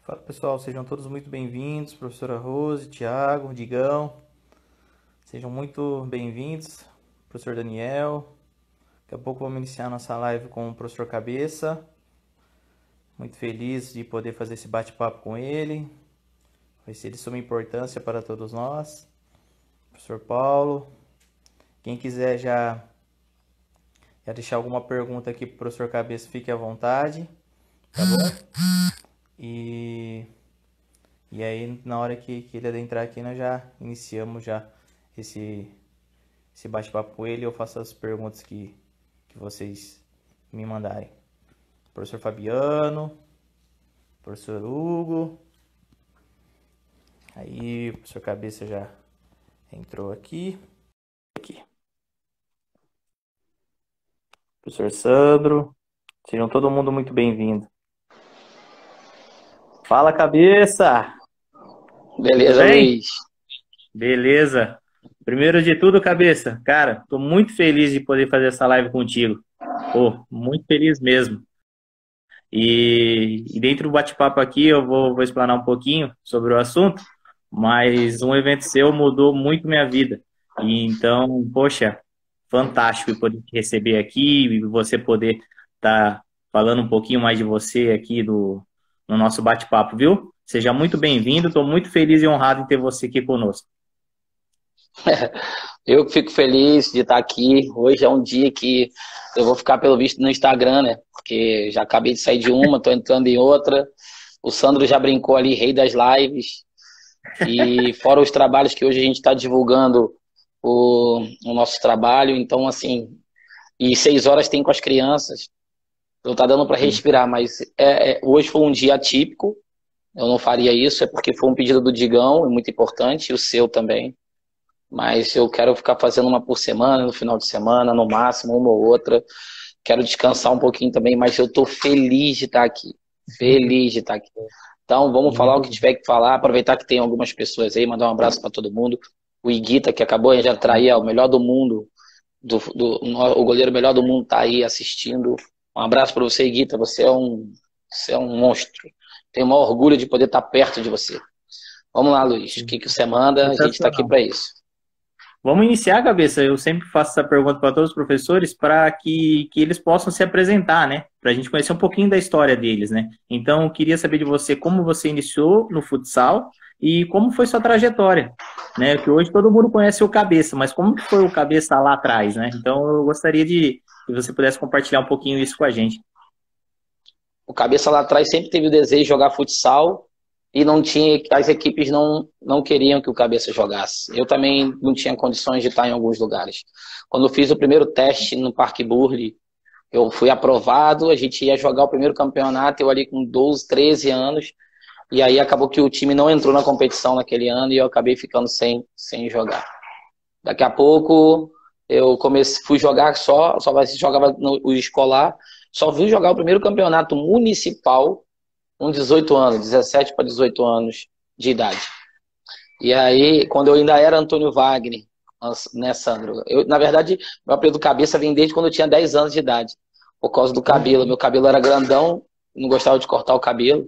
Fala pessoal, sejam todos muito bem-vindos, professora Rose, Tiago, Digão, sejam muito bem-vindos, professor Daniel. Daqui a pouco vamos iniciar nossa live com o professor Cabeça. Muito feliz de poder fazer esse bate-papo com ele. Vai ser de suma importância para todos nós. Professor Paulo, quem quiser já deixar alguma pergunta aqui para o professor Cabeça, fique à vontade, tá bom? E aí, na hora que ele adentrar aqui, nós já iniciamos já esse, esse bate-papo com ele. Eu faço as perguntas que vocês me mandarem. Professor Fabiano, professor Hugo. Aí, o professor Cabeça já entrou aqui. Professor Sandro. Sejam todo mundo muito bem-vindo. Fala, Cabeça! Beleza, Tudo bem? Luiz. Beleza. Primeiro de tudo, Cabeça, cara, tô muito feliz de poder fazer essa live contigo. Pô, muito feliz mesmo. E dentro do bate-papo aqui eu vou explanar um pouquinho sobre o assunto, mas um evento seu mudou muito minha vida. E então, poxa, fantástico poder te receber aqui e você poder estar falando um pouquinho mais de você aqui no nosso bate-papo, viu? Seja muito bem-vindo, estou muito feliz e honrado em ter você aqui conosco. Eu que fico feliz de estar aqui. Hoje é um dia que eu vou ficar, pelo visto, no Instagram, né? Porque já acabei de sair de uma, tô entrando em outra. O Sandro já brincou ali, rei das lives. E fora os trabalhos que hoje a gente está divulgando o nosso trabalho. Então, assim, e 6 horas tem com as crianças. Não tá dando para Sim. respirar, mas hoje foi um dia atípico. Eu não faria isso, é porque foi um pedido do Digão, é muito importante, e o seu também. Mas eu quero ficar fazendo uma por semana, no final de semana, no máximo, uma ou outra. Quero descansar um pouquinho também, mas eu estou feliz de estar aqui. Feliz de estar aqui. Então, vamos falar o Muito que tiver que falar. Aproveitar que tem algumas pessoas aí, mandar um abraço para todo mundo. O Iguita, que acabou de atrair o melhor do mundo, o goleiro melhor do mundo está aí assistindo. Um abraço para você, Iguita. Você é um monstro. Tenho o maior orgulho de poder estar perto de você. Vamos lá, Luiz. O que você manda? A gente está aqui sensacional. para isso. Vamos iniciar, Cabeça. Eu sempre faço essa pergunta para todos os professores para que eles possam se apresentar, né? Para a gente conhecer um pouquinho da história deles, né? Então, eu queria saber de você como você iniciou no futsal e como foi sua trajetória, né? Que hoje todo mundo conhece o Cabeça, mas como que foi o Cabeça lá atrás, né? Então, eu gostaria de que você pudesse compartilhar um pouquinho isso com a gente. O cabeça lá atrás sempre teve o desejo de jogar futsal e não tinha, as equipes não queriam que o cabeça jogasse. Eu também não tinha condições de estar em alguns lugares. Quando eu fiz o primeiro teste no Parque Burle, eu fui aprovado, a gente ia jogar o primeiro campeonato, eu ali com 12, 13 anos, e aí acabou que o time não entrou na competição naquele ano e eu acabei ficando sem jogar. Daqui a pouco eu fui jogar só jogava no escolar, só fui jogar o primeiro campeonato municipal com 18 anos, 17 para 18 anos de idade. E aí, quando eu ainda era Antônio Wagner, né, Sandro? Na verdade, meu apelido cabeça vem desde quando eu tinha 10 anos de idade, por causa do cabelo. Meu cabelo era grandão, não gostava de cortar o cabelo.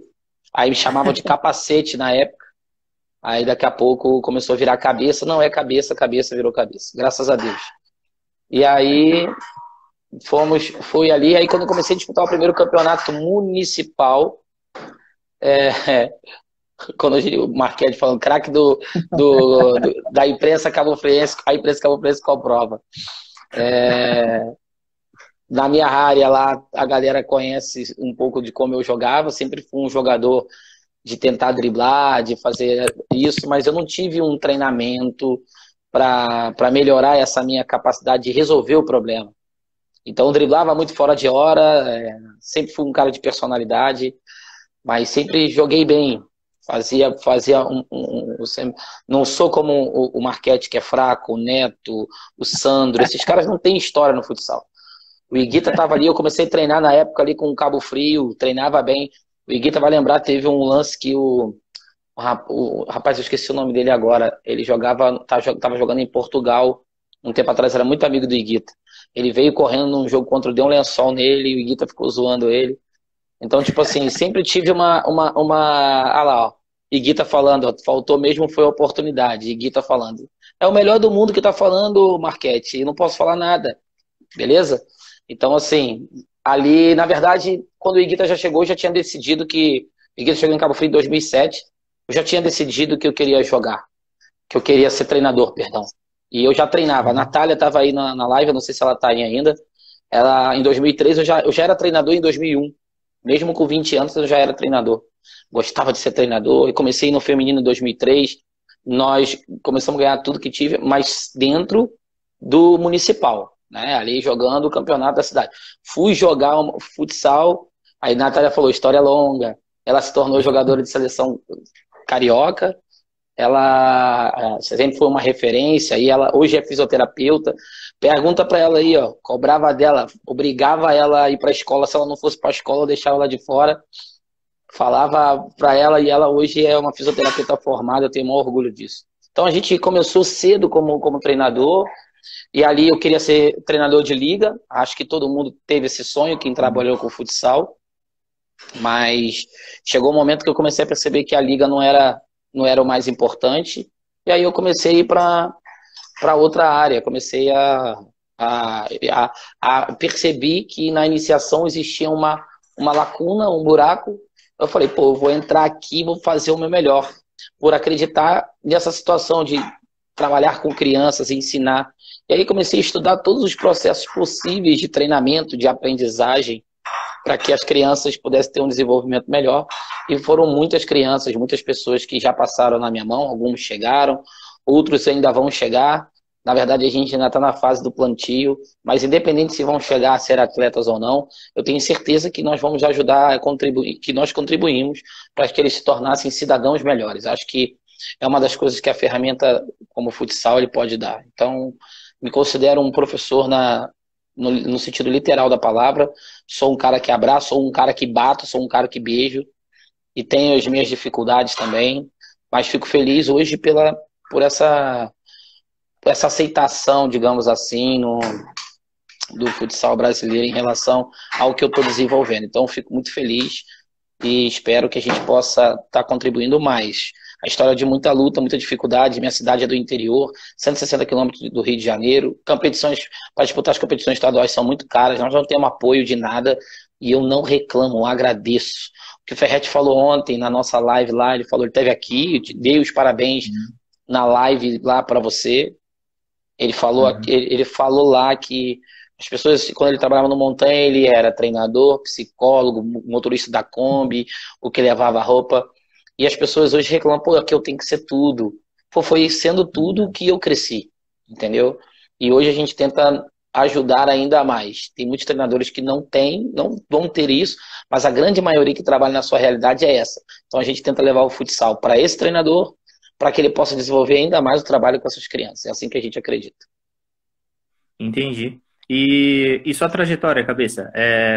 Aí me chamavam de capacete na época. Aí daqui a pouco começou a virar cabeça. Não é cabeça, cabeça virou cabeça. Graças a Deus. E aí fui ali. Aí quando eu comecei a disputar o primeiro campeonato municipal, quando o Marquete falando craque da imprensa cabo-friense, a imprensa cabo-friense comprova. Na minha área lá, a galera conhece um pouco de como eu jogava. Sempre fui um jogador de tentar driblar, de fazer isso, mas eu não tive um treinamento para melhorar essa minha capacidade de resolver o problema. Então, eu driblava muito fora de hora, sempre fui um cara de personalidade, mas sempre joguei bem. Fazia não sou como o Marquete, que é fraco, o Neto, o Sandro, esses caras não têm história no futsal. O Iguita estava ali, eu comecei a treinar na época ali com o Cabo Frio, treinava bem. O Iguita vai lembrar, teve um lance que o rapaz, eu esqueci o nome dele agora, ele tava jogando em Portugal, um tempo atrás, era muito amigo do Iguita. Ele veio correndo num jogo contra o Deu um lençol nele, e o Iguita ficou zoando ele. Então, tipo assim, sempre tive ah lá, ó, Igui tá falando, ó, faltou mesmo foi a oportunidade, Igui tá falando. É o melhor do mundo que tá falando, Marquete, e não posso falar nada, beleza? Então, assim, ali, na verdade, quando o Iguita já chegou, eu já tinha decidido que. O Iguita chegou em Cabo Frio em 2007, eu já tinha decidido que eu queria jogar, que eu queria ser treinador, perdão. E eu já treinava. A Uhum. Natália estava aí na live, eu não sei se ela está aí ainda. Ela, em 2003, eu já era treinador em 2001. Mesmo com 20 anos, eu já era treinador. Gostava de ser treinador. E comecei no feminino em 2003. Nós começamos a ganhar tudo que tive, mas dentro do municipal, né? Ali jogando o campeonato da cidade. Fui jogar um futsal, aí a Natália falou, história longa. Ela se tornou jogadora de seleção carioca, ela sempre foi uma referência e ela hoje é fisioterapeuta. Pergunta para ela aí, ó, cobrava dela, obrigava ela a ir para a escola, se ela não fosse para a escola, eu deixava ela de fora. Falava para ela e ela hoje é uma fisioterapeuta formada, eu tenho o maior orgulho disso. Então a gente começou cedo como treinador e ali eu queria ser treinador de liga. Acho que todo mundo teve esse sonho, quem Sim. trabalhou com futsal, mas chegou um momento que eu comecei a perceber que a liga não era o mais importante. E aí eu comecei a ir para outra área, comecei a, a, a perceber que na iniciação existia uma lacuna, um buraco. Eu falei, pô, eu vou entrar aqui, vou fazer o meu melhor, por acreditar nessa situação de trabalhar com crianças e ensinar. E aí comecei a estudar todos os processos possíveis de treinamento, de aprendizagem, para que as crianças pudessem ter um desenvolvimento melhor. E foram muitas crianças, muitas pessoas que já passaram na minha mão, alguns chegaram, outros ainda vão chegar. Na verdade, a gente ainda está na fase do plantio, mas independente se vão chegar a ser atletas ou não, eu tenho certeza que nós vamos ajudar a contribuir, que nós contribuímos para que eles se tornassem cidadãos melhores. Acho que é uma das coisas que a ferramenta como o futsal ele pode dar. Então, me considero um professor no sentido literal da palavra. Sou um cara que abraço, sou um cara que bato, sou um cara que beijo e tenho as minhas dificuldades também, mas fico feliz hoje por essa aceitação, digamos assim, do futsal brasileiro em relação ao que eu estou desenvolvendo. Então, fico muito feliz e espero que a gente possa estar contribuindo mais. A história de muita luta, muita dificuldade. Minha cidade é do interior, 160 quilômetros do Rio de Janeiro. Competições, para disputar as competições estaduais são muito caras, nós não temos apoio de nada e eu não reclamo, eu agradeço. O que o Ferretti falou ontem na nossa live lá, ele falou, ele esteve aqui, eu te dei os parabéns Uhum. na live lá para você. Ele falou, Uhum. ele falou lá que as pessoas, quando ele trabalhava no Montanha, ele era treinador, psicólogo, motorista da Kombi, o que levava a roupa. E as pessoas hoje reclamam, pô, aqui eu tenho que ser tudo. Pô, foi sendo tudo Uhum. que eu cresci, entendeu? E hoje a gente tenta ajudar ainda mais. Tem muitos treinadores que não têm, não vão ter isso, mas a grande maioria que trabalha na sua realidade é essa. Então a gente tenta levar o futsal para esse treinador, para que ele possa desenvolver ainda mais o trabalho com essas crianças. É assim que a gente acredita. Entendi. E sua trajetória, cabeça?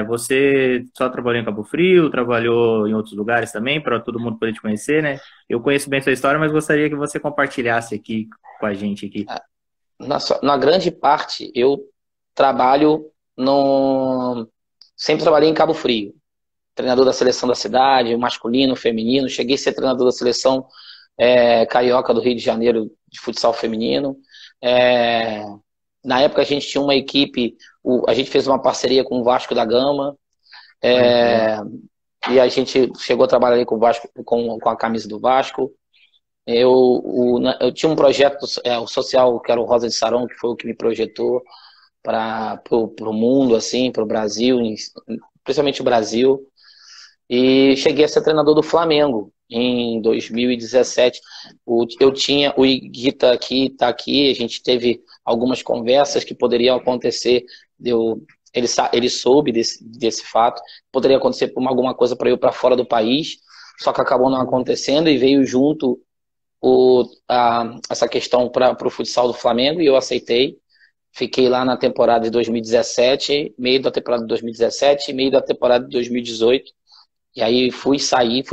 Você só trabalhou em Cabo Frio, trabalhou em outros lugares também, para todo mundo poder te conhecer, né? Eu conheço bem sua história, mas gostaria que você compartilhasse aqui com a gente aqui. Na grande parte, eu trabalho no. Sempre trabalhei em Cabo Frio. Treinador da seleção da cidade, masculino, feminino. Cheguei a ser treinador da seleção carioca do Rio de Janeiro de futsal feminino. É, Na época a gente tinha uma equipe, a gente fez uma parceria com o Vasco da Gama, Olha que legal. é, e a gente chegou a trabalhar ali com o Vasco, com a camisa do Vasco. Eu tinha um projeto o social, que era o Rosa de Saron, que foi o que me projetou para o mundo, assim, para o Brasil, principalmente o Brasil. E cheguei a ser treinador do Flamengo em 2017. Eu tinha o Iguita aqui, tá aqui, a gente teve algumas conversas que poderiam acontecer. Ele soube desse fato, poderia acontecer por alguma coisa para eu para fora do país, só que acabou não acontecendo e veio junto essa questão para o futsal do Flamengo e eu aceitei. Fiquei lá na temporada de 2017, meio da temporada de 2017 e meio da temporada de 2018. E aí fui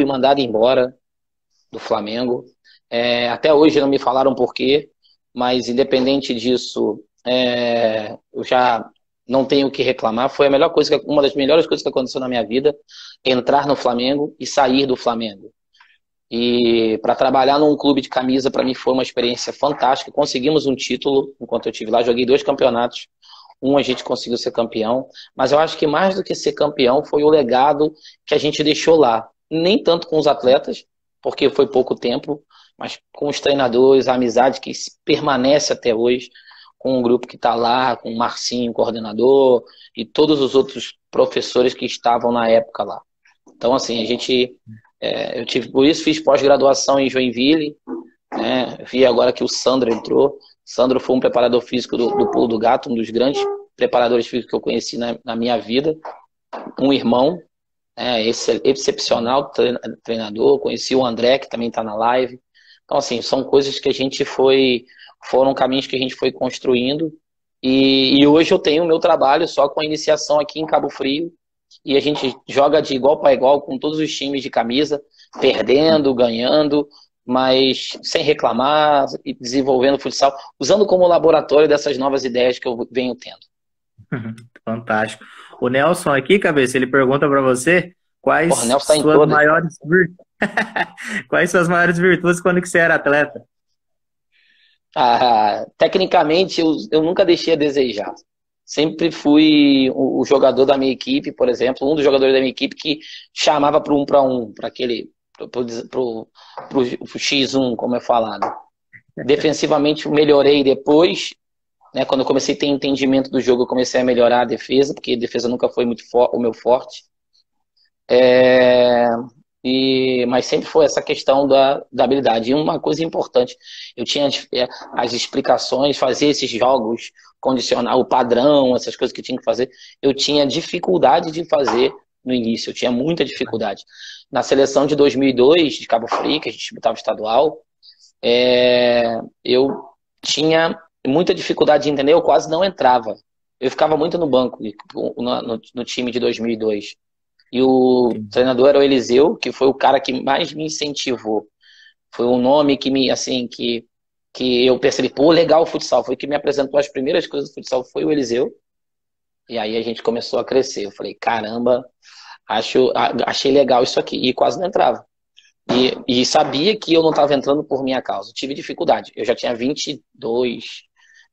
mandado embora do Flamengo. Até hoje não me falaram por quê, mas independente disso, eu já não tenho o que reclamar. Foi a melhor coisa, uma das melhores coisas que aconteceu na minha vida, entrar no Flamengo e sair do Flamengo. E para trabalhar num clube de camisa, para mim foi uma experiência fantástica. Conseguimos um título enquanto eu estive lá, joguei 2 campeonatos. Um a gente conseguiu ser campeão, mas eu acho que mais do que ser campeão foi o legado que a gente deixou lá. Nem tanto com os atletas, porque foi pouco tempo, mas com os treinadores, a amizade que permanece até hoje, com o grupo que está lá, com o Marcinho, coordenador, e todos os outros professores que estavam na época lá. Então, assim, eu tive, por isso fiz pós-graduação em Joinville, né? Vi agora que o Sandro entrou. Sandro foi um preparador físico do Pulo do Gato, um dos grandes preparadores físicos que eu conheci na minha vida. Um irmão, excepcional treinador. Conheci o André, que também está na live. Então, assim, são coisas que foram caminhos que a gente foi construindo. E hoje eu tenho o meu trabalho só com a iniciação aqui em Cabo Frio. E a gente joga de igual para igual com todos os times de camisa, perdendo, ganhando, mas sem reclamar e desenvolvendo futsal, usando como laboratório dessas novas ideias que eu venho tendo. Fantástico. O Nelson aqui, cabeça, ele pergunta para você quais Nelson tá suas maiores quais suas maiores virtudes quando que você era atleta? Tecnicamente, eu nunca deixei a desejar. Sempre fui o jogador da minha equipe, por exemplo, um dos jogadores da minha equipe que chamava para para aquele pro X1, como é falado. Defensivamente melhorei depois, né, quando eu comecei a ter entendimento do jogo, eu comecei a melhorar a defesa, porque a defesa nunca foi muito o meu forte. Mas sempre foi essa questão da habilidade. E uma coisa importante, eu tinha as explicações, fazer esses jogos, condicionar o padrão, essas coisas que tinha que fazer, eu tinha dificuldade de fazer no início, eu tinha muita dificuldade. Na seleção de 2002, de Cabo Frio, que a gente disputava estadual, eu tinha muita dificuldade de entender, eu quase não entrava. Eu ficava muito no banco, no time de 2002. E o treinador era o Eliseu, que foi o cara que mais me incentivou. Foi um nome que eu percebi, pô, legal o futsal. Foi que me apresentou as primeiras coisas do futsal, foi o Eliseu. E aí a gente começou a crescer. Eu falei, caramba, achei legal isso aqui. E quase não entrava. E sabia que eu não estava entrando por minha causa. Tive dificuldade. Eu já tinha 22,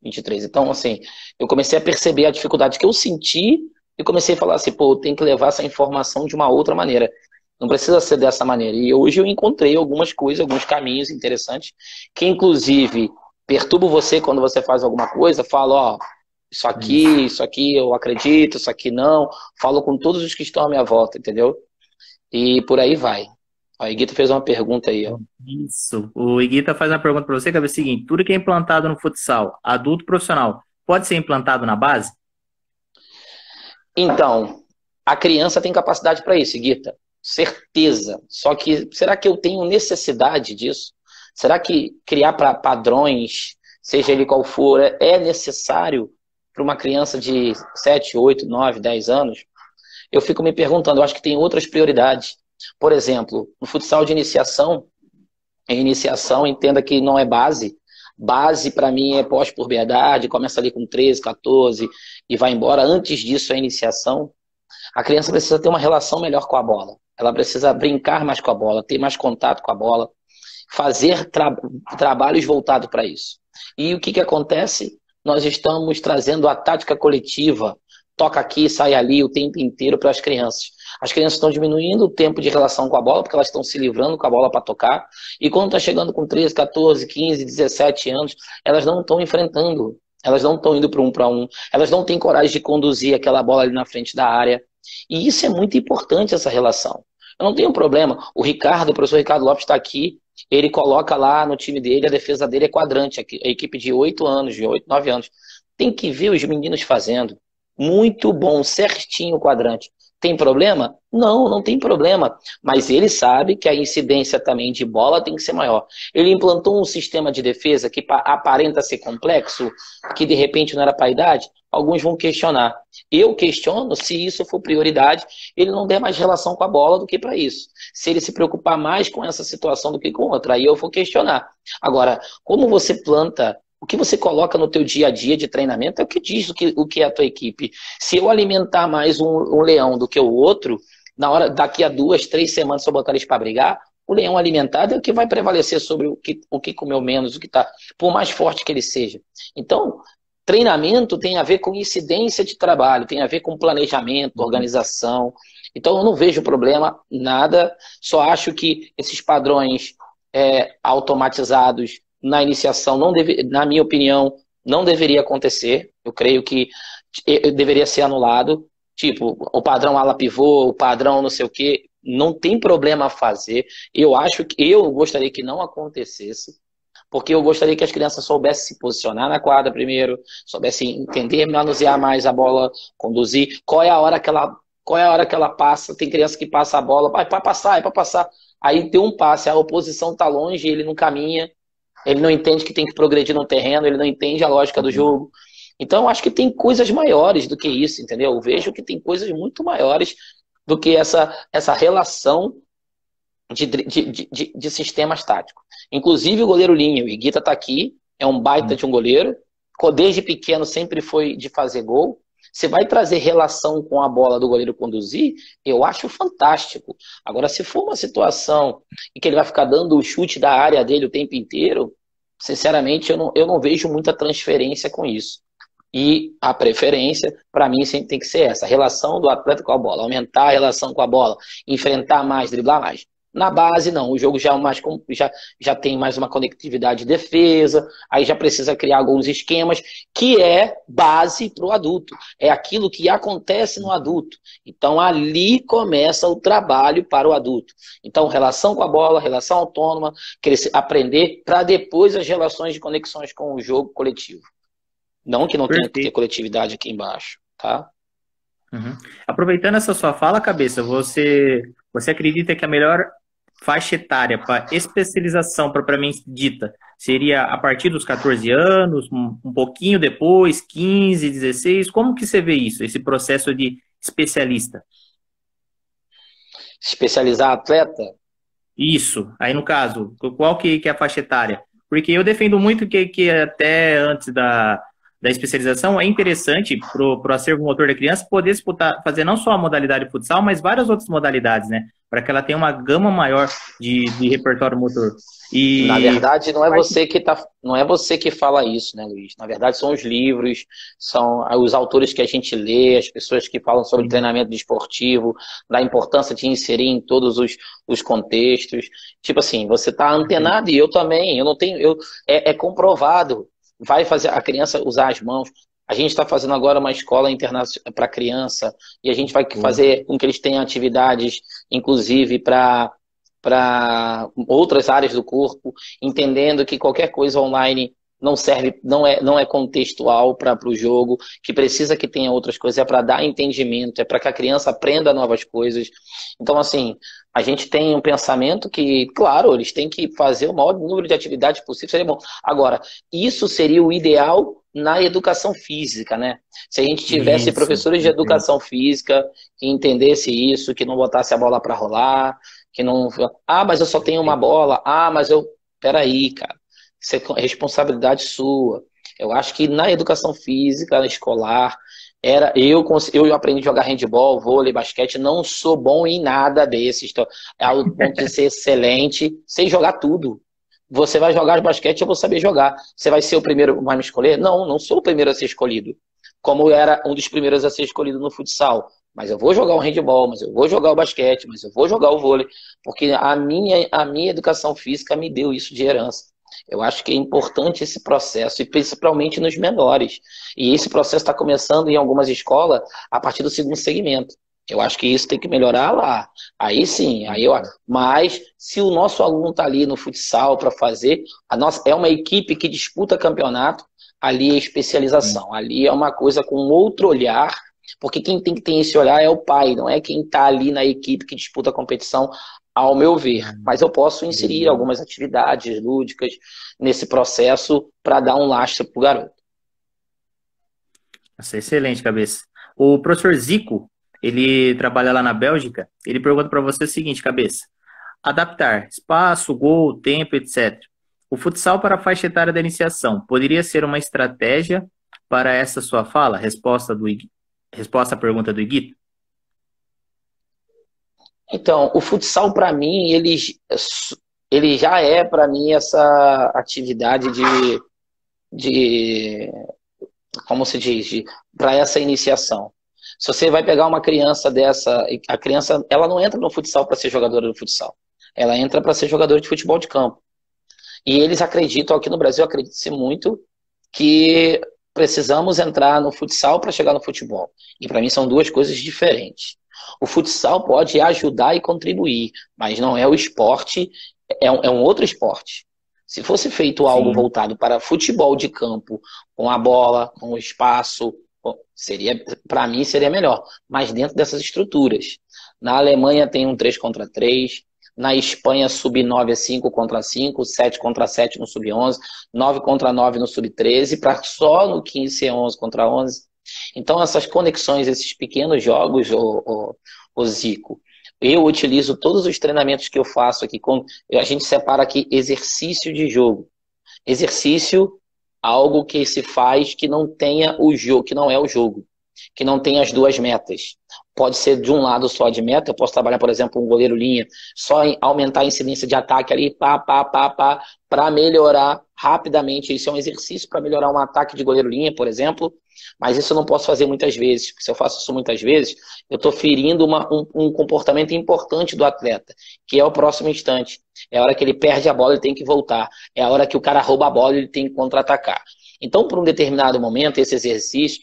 23. Então, assim, eu comecei a perceber a dificuldade que eu senti e comecei a falar assim, pô, eu tenho que levar essa informação de uma outra maneira. Não precisa ser dessa maneira. E hoje eu encontrei algumas coisas, alguns caminhos interessantes, que inclusive perturbam você quando você faz alguma coisa, falo, ó, isso aqui eu acredito, isso aqui não. Falo com todos os que estão à minha volta, entendeu? E por aí vai. A Iguita fez uma pergunta aí, ó. Isso. O Iguita faz uma pergunta para você, que é o seguinte: tudo que é implantado no futsal, adulto profissional, pode ser implantado na base? Então, a criança tem capacidade para isso, Iguita. Certeza. Só que, será que eu tenho necessidade disso? Será que criar para padrões, seja ele qual for, é necessário para uma criança de 7, 8, 9, 10 anos? Eu fico me perguntando, eu acho que tem outras prioridades. Por exemplo, no futsal de iniciação, entenda que não é base. Base, para mim, é pós-puberdade, começa ali com 13, 14 e vai embora. Antes disso, é iniciação. A criança precisa ter uma relação melhor com a bola. Ela precisa brincar mais com a bola, ter mais contato com a bola, fazer trabalhos voltados para isso. E o que acontece? Nós estamos trazendo a tática coletiva, toca aqui, sai ali o tempo inteiro para as crianças. As crianças estão diminuindo o tempo de relação com a bola, porque elas estão se livrando com a bola para tocar. E quando está chegando com 13, 14, 15, 17 anos, elas não estão enfrentando. Elas não estão indo para um. Elas não têm coragem de conduzir aquela bola ali na frente da área. E isso é muito importante, essa relação. Eu não tenho problema. O professor Ricardo Lopes está aqui. Ele coloca lá no time dele, a defesa dele é quadrante. A equipe de 8 anos, de 8, 9 anos. Tem que ver os meninos fazendo. Muito bom, certinho o quadrante. Tem problema? Não, não tem problema. Mas ele sabe que a incidência também de bola tem que ser maior. Ele implantou um sistema de defesa que aparenta ser complexo, que de repente não era para a idade. Alguns vão questionar. Eu questiono se isso for prioridade, ele não der mais relação com a bola do que para isso. Se ele se preocupar mais com essa situação do que com outra, aí eu vou questionar. Agora, como você planta O que você coloca no teu dia a dia de treinamento é o que diz o que é a tua equipe. Se eu alimentar mais um leão do que o outro, daqui a 2, 3 semanas, se eu botar eles para brigar, o leão alimentado é o que vai prevalecer sobre o que comeu menos, o que está, por mais forte que ele seja. Então, treinamento tem a ver com incidência de trabalho, tem a ver com planejamento, organização. Então, eu não vejo problema, nada, só acho que esses padrões automatizados na iniciação, na minha opinião, não deveria acontecer. Eu creio que deveria ser anulado. Tipo, o padrão ala pivô, o padrão não sei o quê, não tem problema a fazer. Eu gostaria que não acontecesse, porque eu gostaria que as crianças soubessem se posicionar na quadra primeiro, soubessem entender, manusear mais a bola, conduzir, qual é a hora que ela passa. Tem criança que passa a bola, vai para passar, é para passar. Aí tem um passe, a oposição está longe, ele não caminha, ele não entende que tem que progredir no terreno, ele não entende a lógica do jogo. Então, eu acho que tem coisas maiores do que isso, entendeu? Eu vejo que tem coisas muito maiores do que essa relação de sistemas táticos. Inclusive o goleiro linha, o Higuita está aqui, é um baita de um goleiro, desde pequeno sempre foi de fazer gol. Você vai trazer relação com a bola do goleiro conduzir, eu acho fantástico. Agora, se for uma situação em que ele vai ficar dando o chute da área dele o tempo inteiro, sinceramente, eu não vejo muita transferência com isso. E a preferência, para mim, sempre tem que ser essa, a relação do atleta com a bola, aumentar a relação com a bola, enfrentar mais, driblar mais. Na base, não, o jogo já tem mais uma conectividade de defesa, aí já precisa criar alguns esquemas, que é base para o adulto, é aquilo que acontece no adulto. Então, ali começa o trabalho para o adulto. Então, relação com a bola, relação autônoma, aprender para depois as relações de conexões com o jogo coletivo. Não que não tenha que ter coletividade aqui embaixo, tá? Uhum. Aproveitando essa sua fala, Cabeça, você acredita que a melhor faixa etária para especialização propriamente dita seria a partir dos 14 anos, um pouquinho depois, 15, 16? Como que você vê isso, esse processo de especialista? Especializar atleta? Isso. Aí, no caso, qual que é a faixa etária? Porque eu defendo muito que até antes da especialização é interessante para o acervo motor da criança poder disputar, fazer não só a modalidade futsal, mas várias outras modalidades, né? Para que ela tenha uma gama maior de repertório motor. E na verdade, não é você que fala isso, né, Luiz? Na verdade, são os livros, são os autores que a gente lê, as pessoas que falam sobre treinamento desportivo, da importância de inserir em todos os contextos. Tipo assim, você está antenado e eu também. Eu não tenho, é comprovado. Vai fazer a criança usar as mãos. A gente está fazendo agora uma escola internacional para criança e a gente vai fazer com que eles tenham atividades, inclusive para outras áreas do corpo, entendendo que qualquer coisa online não serve, não é contextual para o jogo, que precisa que tenha outras coisas, é para dar entendimento, é para que a criança aprenda novas coisas. Então, assim, a gente tem um pensamento que, claro, eles têm que fazer o maior número de atividades possível, seria bom. Agora, isso seria o ideal na educação física, né? Se a gente tivesse professores de educação física que entendesse isso, que não botasse a bola para rolar, que não... Ah, mas eu só tenho uma bola. Ah, mas eu... Peraí, cara. Isso é responsabilidade sua. Eu acho que na educação física, na escolar, eu aprendi a jogar handball, vôlei, basquete, não sou bom em nada desses. Então, é ao ponto de ser excelente, sei jogar tudo. Você vai jogar basquete, eu vou saber jogar. Você vai ser o primeiro, vai me escolher? Não, não sou o primeiro a ser escolhido. Como eu era um dos primeiros a ser escolhido no futsal. Mas eu vou jogar o handball, mas eu vou jogar o basquete, mas eu vou jogar o vôlei. Porque a minha educação física me deu isso de herança. Eu acho que é importante esse processo, e principalmente nos menores. E esse processo está começando em algumas escolas a partir do segundo segmento. Eu acho que isso tem que melhorar lá. Aí sim, mas se o nosso aluno está ali no futsal para fazer, é uma equipe que disputa campeonato, ali é especialização. Ali é uma coisa com outro olhar, porque quem tem que ter esse olhar é o pai, não é quem está ali na equipe que disputa a competição, ao meu ver. Mas eu posso inserir algumas atividades lúdicas nesse processo para dar um lastro para o garoto. Nossa, excelente, Cabeça. O professor Zico, ele trabalha lá na Bélgica, ele pergunta para você o seguinte, Cabeça: adaptar espaço, gol, tempo, etc. O futsal para a faixa etária da iniciação poderia ser uma estratégia para essa sua fala? Resposta à pergunta do Iguito. Então, o futsal, para mim, ele já é, para mim, essa atividade de como se diz, para essa iniciação. Se você vai pegar uma criança dessa, a criança, ela não entra no futsal para ser jogadora do futsal. Ela entra para ser jogadora de futebol de campo. E eles acreditam, aqui no Brasil, acredita-se muito que precisamos entrar no futsal para chegar no futebol. E para mim são duas coisas diferentes. O futsal pode ajudar e contribuir, mas não é o esporte, é um outro esporte. Se fosse feito algo Sim. voltado para futebol de campo, com a bola, com o espaço, seria, para mim seria melhor. Mas dentro dessas estruturas. Na Alemanha tem um 3 contra 3, na Espanha sub-9 é 5 contra 5, 7 contra 7 no sub-11, 9 contra 9 no sub-13, para só no 15 ser 11 contra 11. Então essas conexões, esses pequenos jogos, o Zico, eu utilizo todos os treinamentos que eu faço aqui, a gente separa aqui exercício de jogo. Exercício, algo que se faz que não tenha o jogo, que não é o jogo, que não tenha as duas metas. Pode ser de um lado só de meta, eu posso trabalhar, por exemplo, um goleiro linha, só em aumentar a incidência de ataque ali, para melhorar rapidamente. Isso é um exercício para melhorar um ataque de goleiro linha, por exemplo, mas isso eu não posso fazer muitas vezes, porque se eu faço isso muitas vezes, eu estou ferindo um comportamento importante do atleta, que é o próximo instante. É a hora que ele perde a bola, ele tem que voltar. É a hora que o cara rouba a bola, ele tem que contra-atacar. Então, por um determinado momento, esse exercício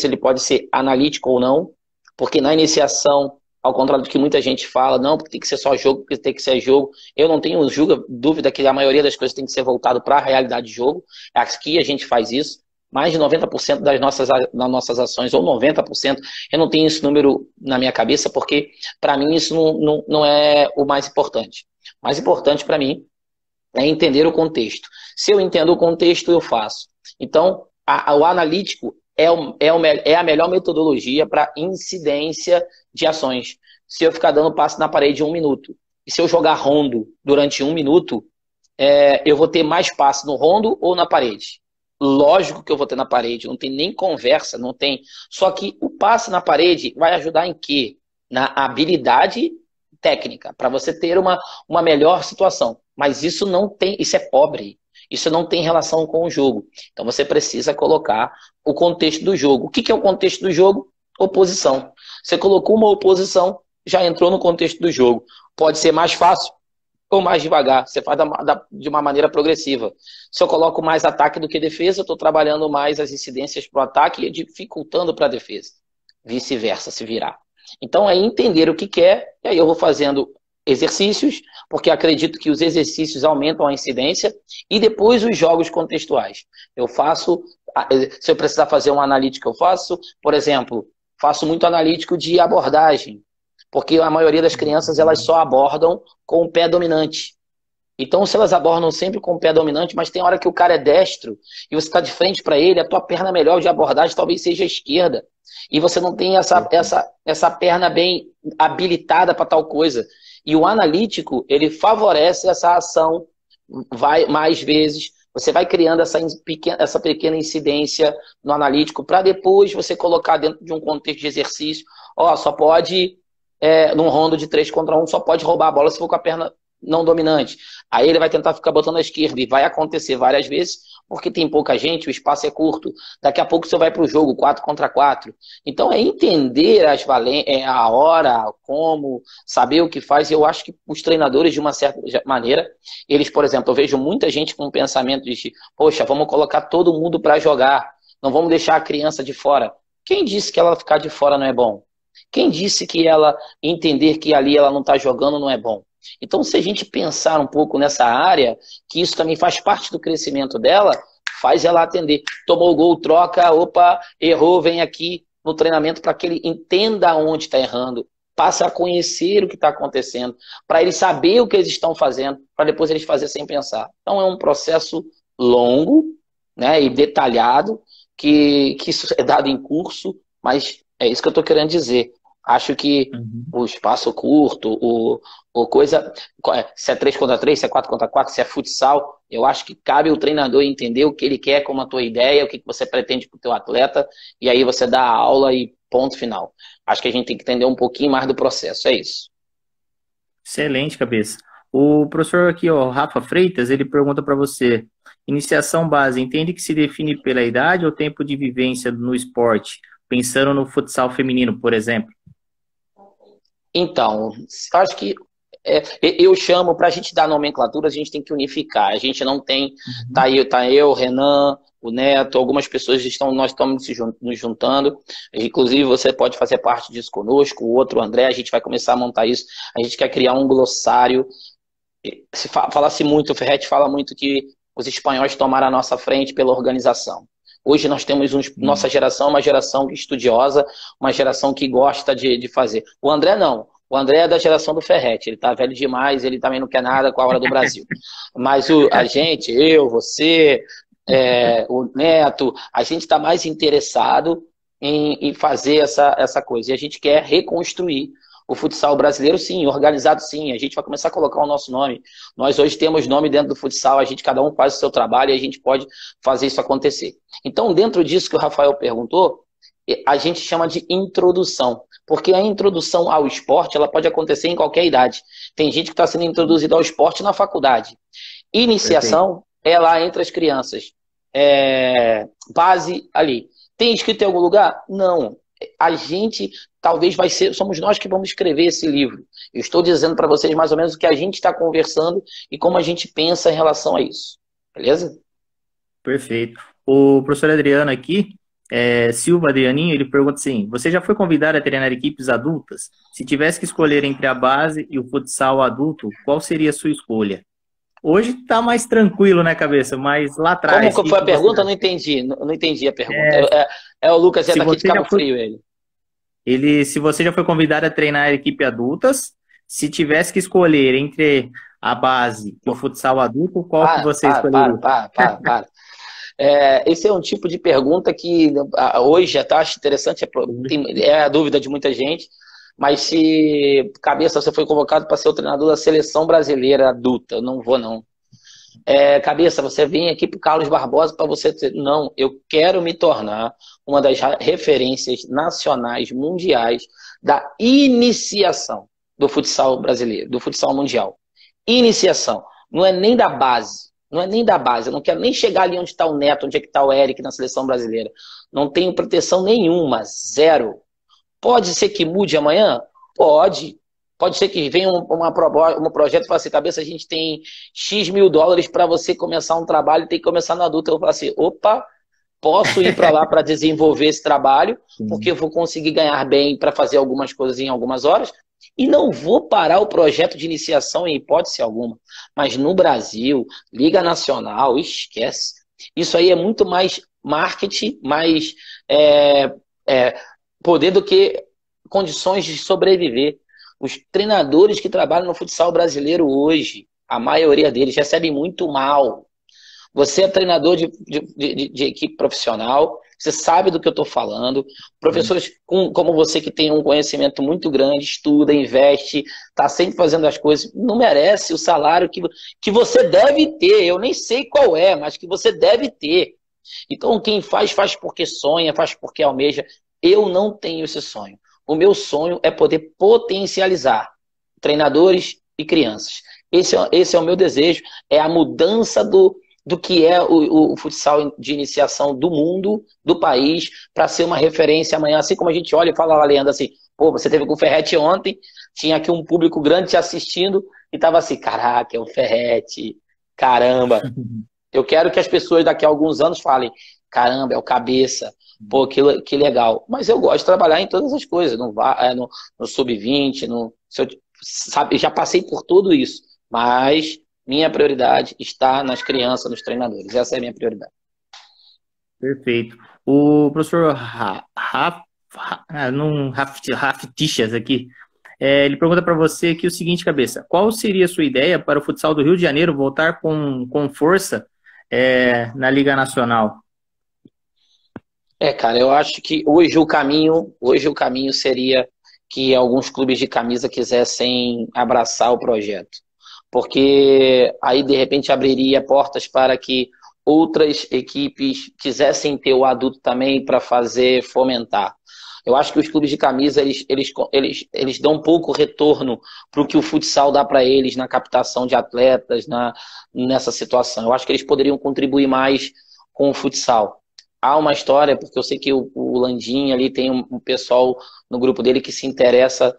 ele pode ser analítico ou não, porque na iniciação, ao contrário do que muita gente fala, não, porque tem que ser só jogo, porque tem que ser jogo. Eu não tenho dúvida que a maioria das coisas tem que ser voltado para a realidade de jogo. Aqui a gente faz isso. Mais de 90% das nossas ações, ou 90%, eu não tenho esse número na minha cabeça, porque para mim isso não é o mais importante. O mais importante para mim é entender o contexto. Se eu entendo o contexto, eu faço. Então, o analítico é a melhor metodologia para incidência de ações. Se eu ficar dando passe na parede 1 minuto, e se eu jogar rondo durante 1 minuto, eu vou ter mais passe no rondo ou na parede? Lógico que eu vou ter na parede, não tem nem conversa, não tem. Só que o passe na parede vai ajudar em quê? Na habilidade técnica, para você ter uma melhor situação. Mas isso não tem, isso é pobre. Isso não tem relação com o jogo. Então você precisa colocar o contexto do jogo. O que é o contexto do jogo? Oposição. Você colocou uma oposição, já entrou no contexto do jogo. Pode ser mais fácil ou mais devagar. Você faz de uma maneira progressiva. Se eu coloco mais ataque do que defesa, eu estou trabalhando mais as incidências para o ataque e dificultando para a defesa. Vice-versa, se virar. Então é entender o que é, e aí eu vou fazendo exercícios, porque acredito que os exercícios aumentam a incidência, e depois os jogos contextuais. Eu faço, se eu precisar fazer uma analítica, eu faço, por exemplo, faço muito analítico de abordagem, porque a maioria das crianças elas só abordam com o pé dominante. Então, se elas abordam sempre com o pé dominante, mas tem hora que o cara é destro e você está de frente para ele, a tua perna melhor de abordagem talvez seja a esquerda. E você não tem essa perna bem habilitada para tal coisa. E o analítico, ele favorece essa ação mais vezes. Você vai criando essa pequena incidência no analítico para depois você colocar dentro de um contexto de exercício. Só pode, num rondo de 3 contra 1, só pode roubar a bola se for com a perna não dominante. Aí ele vai tentar ficar botando a esquerda e vai acontecer várias vezes, porque tem pouca gente, o espaço é curto. Daqui a pouco você vai para o jogo 4 contra 4. Então é entender a hora, como, saber o que faz. Eu acho que os treinadores, de uma certa maneira, eles, por exemplo, eu vejo muita gente com um pensamento de, poxa, vamos colocar todo mundo para jogar, não vamos deixar a criança de fora. Quem disse que ela ficar de fora não é bom? Quem disse que ela entender que ali ela não está jogando não é bom? Então, se a gente pensar um pouco nessa área, que isso também faz parte do crescimento dela, faz ela atender. Tomou o gol, troca, opa, errou, vem aqui no treinamento para que ele entenda onde está errando, passe a conhecer o que está acontecendo, para ele saber o que eles estão fazendo, para depois eles fazerem sem pensar. Então, é um processo longo, né, e detalhado, que isso é dado em curso, mas é isso que eu estou querendo dizer. Acho que Uhum. o espaço curto, o coisa, se é 3 contra 3, se é 4 contra 4, se é futsal, eu acho que cabe o treinador entender o que ele quer como a tua ideia, o que você pretende para o teu atleta, e aí você dá a aula e ponto final. Acho que a gente tem que entender um pouquinho mais do processo, é isso. Excelente, cabeça. O professor aqui, ó, Rafa Freitas, ele pergunta para você: iniciação base, entende que se define pela idade ou tempo de vivência no esporte? Pensando no futsal feminino, por exemplo. Então, acho que eu chamo, para a gente dar nomenclatura, a gente tem que unificar. A gente não tem. Uhum. Tá eu, o Renan, o Neto, algumas pessoas estão, nós estamos nos juntando. Inclusive, você pode fazer parte disso conosco, o outro, o André, a gente vai começar a montar isso. A gente quer criar um glossário. Fala-se muito, o Ferretti fala muito que os espanhóis tomaram a nossa frente pela organização. Hoje nós temos nossa geração, uma geração estudiosa, uma geração que gosta de fazer. O André não. O André é da geração do Ferretti. Ele tá velho demais, ele também não quer nada com a hora do Brasil. Mas a gente, eu, você, o Neto, a gente está mais interessado em fazer essa coisa. E a gente quer reconstruir o futsal brasileiro, sim, organizado, sim. A gente vai começar a colocar o nosso nome. Nós hoje temos nome dentro do futsal, a gente, cada um faz o seu trabalho e a gente pode fazer isso acontecer. Então, dentro disso que o Rafael perguntou, a gente chama de introdução, porque a introdução ao esporte ela pode acontecer em qualquer idade. Tem gente que está sendo introduzida ao esporte na faculdade. Perfeito. Iniciação é lá entre as crianças. Base ali. Tem escrito em algum lugar? Não. A gente talvez vai ser, somos nós que vamos escrever esse livro. Eu estou dizendo para vocês mais ou menos o que a gente está conversando e como a gente pensa em relação a isso. Beleza? Perfeito. O professor Adriano aqui, Silva Adrianinho, ele pergunta assim: você já foi convidado a treinar equipes adultas? Se tivesse que escolher entre a base e o futsal adulto, qual seria a sua escolha? Hoje tá mais tranquilo, né, cabeça? Mas lá Como atrás, o que que foi a que você pergunta? Eu acha? não entendi. Não entendi a pergunta. É o Lucas, é Se daqui de você já Cabo foi, Frio, ele. se você já foi convidado a treinar equipe adultas, se tivesse que escolher entre a base e o futsal adulto, qual que você escolheria? Para. Esse é um tipo de pergunta que hoje já tá, acho interessante, é a dúvida de muita gente, mas se cabeça você foi convocado para ser o treinador da seleção brasileira adulta, eu não vou não. Cabeça, você vem aqui para o Carlos Barbosa para você ter. Não, eu quero me tornar uma das referências nacionais, mundiais, da iniciação do futsal brasileiro, do futsal mundial. Iniciação. Não é nem da base. Não é nem da base. Eu não quero nem chegar ali onde está o Neto, onde é que está o Eric na seleção brasileira. Não tenho proteção nenhuma, zero. Pode ser que mude amanhã? Pode. Pode ser que venha um projeto e fale assim, cabeça, a gente tem X mil dólares para você começar um trabalho e tem que começar na adulta. Eu vou falar assim, opa, posso ir para lá para desenvolver esse trabalho, porque Sim. eu vou conseguir ganhar bem para fazer algumas coisas em algumas horas, e não vou parar o projeto de iniciação em hipótese alguma. Mas no Brasil, Liga Nacional, esquece. Isso aí é muito mais marketing, mais é, é, poder do que condições de sobreviver. Os treinadores que trabalham no futsal brasileiro hoje, a maioria deles recebem muito mal. Você é treinador de equipe profissional, você sabe do que eu estou falando. Professores como você que tem um conhecimento muito grande, estuda, investe, está sempre fazendo as coisas, não merece o salário que você deve ter. Eu nem sei qual é, mas que você deve ter. Então, quem faz, faz porque sonha, faz porque almeja. Eu não tenho esse sonho. O meu sonho é poder potencializar treinadores e crianças. Esse é o meu desejo, é a mudança do que é o futsal de iniciação do mundo, do país, para ser uma referência amanhã. Assim como a gente olha e fala, Leandro, assim, pô, você teve com o Ferretti ontem, tinha aqui um público grande te assistindo, e tava assim, caraca, é o Ferretti, caramba. Eu quero que as pessoas daqui a alguns anos falem, caramba, é o cabeça, pô, que legal. Mas eu gosto de trabalhar em todas as coisas, no sub-20, sabe, já passei por tudo isso, mas minha prioridade está nas crianças, nos treinadores. Essa é a minha prioridade. Perfeito. O professor Tichas aqui, ele pergunta para você aqui o seguinte, cabeça: qual seria a sua ideia para o futsal do Rio de Janeiro voltar com força na Liga Nacional? Cara, eu acho que hoje o caminho seria. que alguns clubes de camisa quisessem abraçar o projeto, porque aí de repente abriria portas para que outras equipes quisessem ter o adulto também para fazer fomentar. Eu acho que os clubes de camisa eles dão um pouco retorno para o que o futsal dá para eles na captação de atletas, nessa situação. Eu acho que eles poderiam contribuir mais com o futsal. Há uma história, porque eu sei que o Landim ali tem um pessoal no grupo dele que se interessa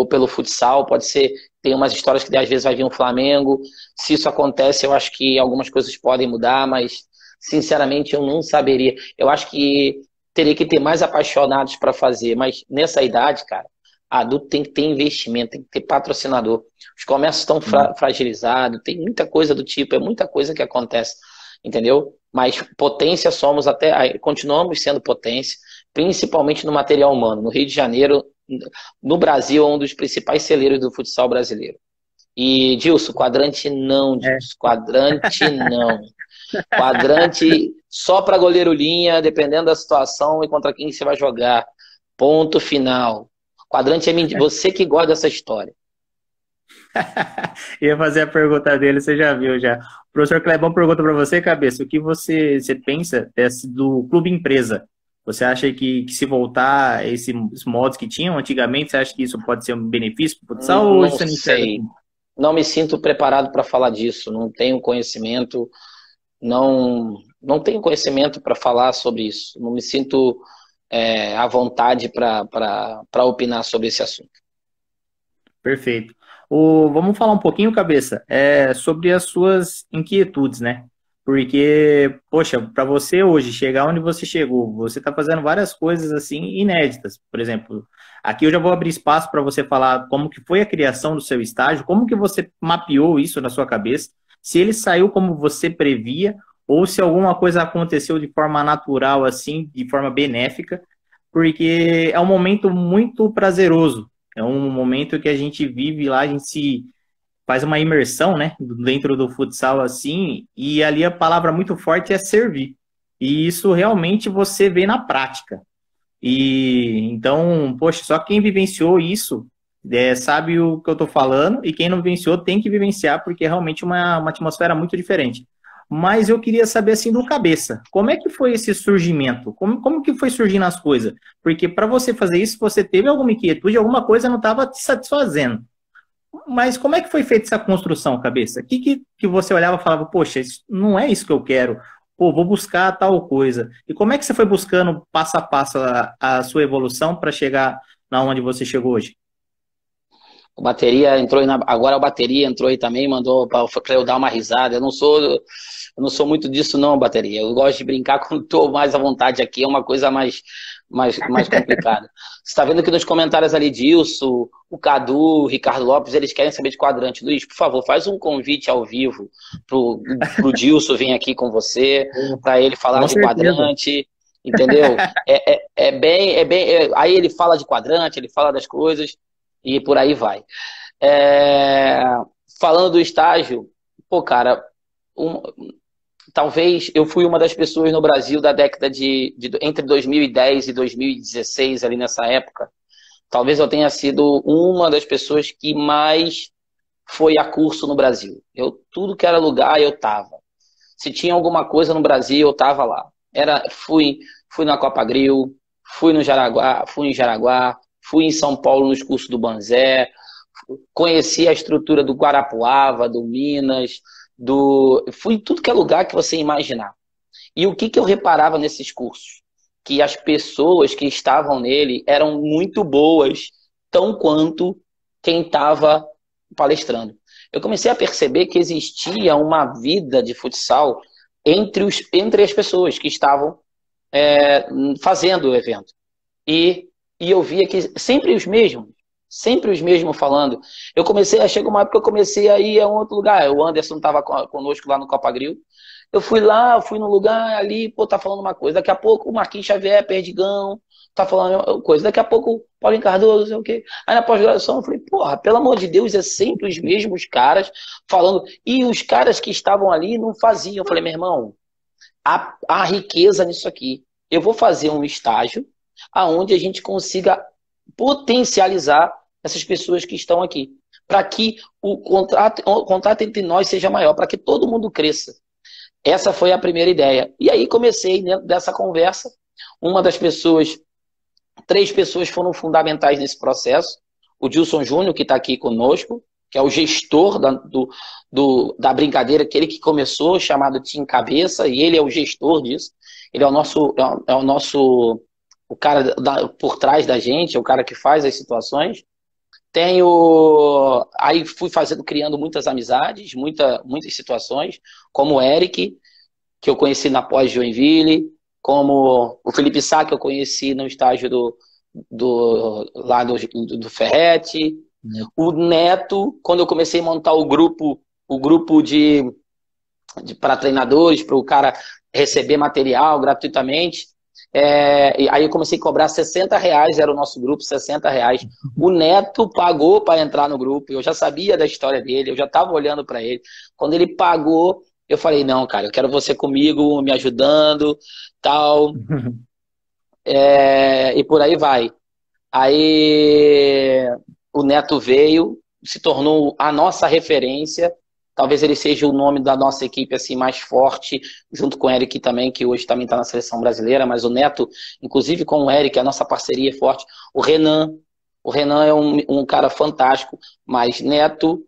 pelo futsal, pode ser, tem umas histórias que às vezes vai vir um Flamengo. Se isso acontece, eu acho que algumas coisas podem mudar, mas sinceramente eu não saberia. Eu acho que teria que ter mais apaixonados para fazer, mas nessa idade, cara, adulto tem que ter investimento, tem que ter patrocinador. Os comércios estão fragilizados, tem muita coisa do tipo, é muita coisa que acontece, entendeu? Mas potência somos até, continuamos sendo potência, principalmente no material humano. No Rio de Janeiro, no Brasil, é um dos principais celeiros do futsal brasileiro. E, Dilson, quadrante não, Dilson, quadrante não. Quadrante só para goleiro linha, dependendo da situação e contra quem você vai jogar. Ponto final. Quadrante é mentira. Você que gosta dessa história. Ia fazer a pergunta dele, você já viu já. O professor Clebão pergunta para você, Cabeça, o que você pensa do clube empresa? Você acha que se voltar a esses modos que tinham antigamente, você acha que isso pode ser um benefício para o futsal? Não sei. Não me sinto preparado para falar disso. Não tenho conhecimento. Não tenho conhecimento para falar sobre isso. Não me sinto à vontade para opinar sobre esse assunto. Perfeito. Vamos falar um pouquinho, Cabeça, sobre as suas inquietudes, né? Porque, poxa, para você hoje chegar onde você chegou, você está fazendo várias coisas assim inéditas. Por exemplo, aqui eu já vou abrir espaço para você falar como que foi a criação do seu estágio, como que você mapeou isso na sua cabeça, se ele saiu como você previa ou se alguma coisa aconteceu de forma natural, assim, de forma benéfica, porque é um momento muito prazeroso. É um momento que a gente vive lá, a gente se faz uma imersão, né, dentro do futsal assim, e ali a palavra muito forte é servir. E isso realmente você vê na prática. E então, poxa, só quem vivenciou isso sabe o que eu tô falando, e quem não vivenciou tem que vivenciar, porque é realmente uma atmosfera muito diferente. Mas eu queria saber, assim, do Cabeça, como é que foi esse surgimento? Como que foi surgindo as coisas? Porque para você fazer isso, você teve alguma inquietude, alguma coisa não estava te satisfazendo. Mas como é que foi feita essa construção, Cabeça? O que você olhava e falava, poxa, não é isso que eu quero, pô, vou buscar tal coisa. E como é que você foi buscando passo a passo a sua evolução para chegar na onde você chegou hoje? O bateria entrou aí agora o bateria entrou aí também, mandou para eu dar uma risada. Eu não sou muito disso não, bateria. Eu gosto de brincar quando estou mais à vontade aqui, é uma coisa mais complicada. Você está vendo que nos comentários ali, Dilson, o Cadu, o Ricardo Lopes, eles querem saber de quadrante. Luiz, por favor, faz um convite ao vivo pro Dilson vir aqui com você, para ele falar de quadrante, entendeu? Aí ele fala de quadrante, ele fala das coisas e por aí vai. Falando do estágio, pô, cara, talvez eu fui uma das pessoas no Brasil da década entre 2010 e 2016, ali nessa época. Talvez eu tenha sido uma das pessoas que mais foi a curso no Brasil. Tudo que era lugar, eu tava. Se tinha alguma coisa no Brasil, eu tava lá. Fui na Copa Grill, fui em Jaraguá, fui em São Paulo nos cursos do Banzé, conheci a estrutura do Guarapuava, do Minas, fui em tudo que é lugar que você imaginar. E o que eu reparava nesses cursos? Que as pessoas que estavam nele eram muito boas, tão quanto quem estava palestrando. Eu comecei a perceber que existia uma vida de futsal entre as pessoas que estavam fazendo o evento. E eu via que sempre os mesmos falando. Chega uma época que eu comecei a ir a um outro lugar. O Anderson estava conosco lá no Copa Grill. Eu fui no lugar ali, pô, tá falando uma coisa. Daqui a pouco o Marquinhos Xavier, Perdigão, tá falando coisa. Daqui a pouco o Paulinho Cardoso, não sei o quê. Aí na pós-graduação eu falei, porra, pelo amor de Deus, é sempre os mesmos caras falando. E os caras que estavam ali não faziam. Eu falei, meu irmão, há riqueza nisso aqui. Eu vou fazer um estágio aonde a gente consiga potencializar essas pessoas que estão aqui, para que o contato entre nós seja maior, para que todo mundo cresça. Essa foi a primeira ideia. E aí comecei dentro dessa conversa, uma das pessoas, 3 pessoas foram fundamentais nesse processo. O Dilson Júnior, que está aqui conosco, que é o gestor da brincadeira, aquele que começou, chamado Team Cabeça, e ele é o gestor disso. Ele o cara por trás da gente, é o cara que faz as situações. Aí fui criando muitas amizades, muitas situações, como o Eric, que eu conheci na pós-Joinville, como o Felipe Sá, que eu conheci no estágio lá do Ferrete, o Neto, quando eu comecei a montar o grupo para treinadores, para o cara receber material gratuitamente. E aí eu comecei a cobrar R$60, era o nosso grupo, R$60. O Neto pagou para entrar no grupo, eu já sabia da história dele, eu já estava olhando para ele. Quando ele pagou, eu falei, não, cara, eu quero você comigo, me ajudando, tal, e por aí vai. Aí o Neto veio, se tornou a nossa referência. Talvez ele seja o nome da nossa equipe assim mais forte, junto com o Eric também, que hoje também está na seleção brasileira, mas o Neto, inclusive com o Eric, a nossa parceria é forte. O Renan é um cara fantástico, mas Neto,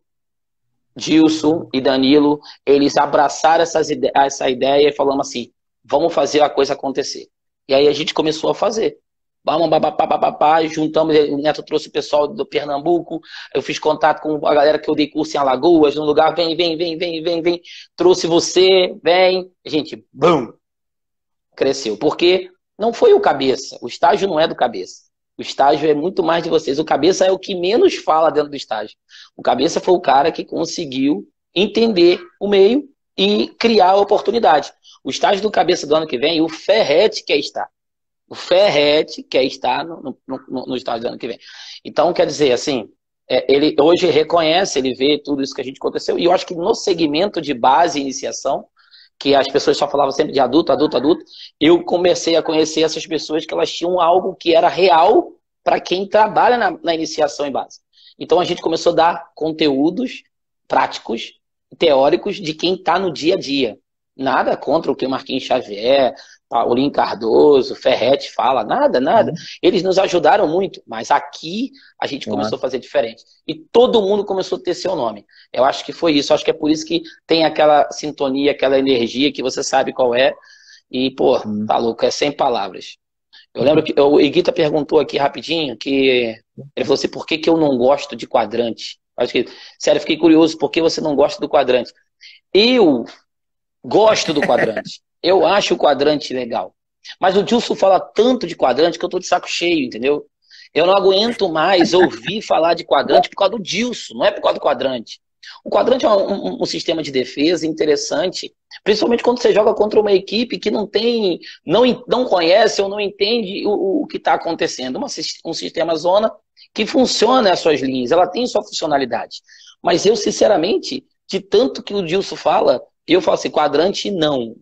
Dilson e Danilo, eles abraçaram essa ideia e falamos assim, vamos fazer a coisa acontecer. E aí a gente começou a fazer. Juntamos, o Neto trouxe o pessoal do Pernambuco, eu fiz contato com a galera que eu dei curso em Alagoas, no lugar, vem, trouxe você, vem, gente, bum, cresceu, porque não foi o cabeça, o estágio não é do cabeça, o estágio é muito mais de vocês, o cabeça é o que menos fala dentro do estágio, o cabeça foi o cara que conseguiu entender o meio e criar a oportunidade. O estágio do cabeça do ano que vem, o Ferrete quer estar. O Ferrete quer estar no estágio do ano que vem. Então, quer dizer, assim, ele hoje reconhece, ele vê tudo isso que a gente aconteceu, e eu acho que no segmento de base e iniciação, que as pessoas só falavam sempre de adulto, eu comecei a conhecer essas pessoas que elas tinham algo que era real para quem trabalha na iniciação em base. Então, a gente começou a dar conteúdos práticos, teóricos, de quem está no dia a dia. Nada contra o que o Marquinhos Xavier, Paulinho Cardoso, Ferrete fala, nada. Eles nos ajudaram muito, mas aqui a gente começou a fazer diferente. E todo mundo começou a ter seu nome. Eu acho que foi isso, acho que é por isso que tem aquela sintonia, aquela energia que você sabe qual é. E, pô, tá louco, é sem palavras. Eu lembro que o Iguita perguntou aqui rapidinho, que ele falou assim, por que eu não gosto de quadrante? Acho que, sério, fiquei curioso, por que você não gosta do quadrante? Eu gosto do quadrante. Eu acho o quadrante legal. Mas o Dilson fala tanto de quadrante que eu tô de saco cheio, entendeu? Eu não aguento mais ouvir falar de quadrante por causa do Dilson, não é por causa do quadrante. O quadrante é um sistema de defesa interessante, principalmente quando você joga contra uma equipe que não conhece ou não entende o que está acontecendo. Um sistema zona que funciona as suas linhas, ela tem sua funcionalidade. Mas eu, sinceramente, de tanto que o Dilson fala, eu falo assim, quadrante não.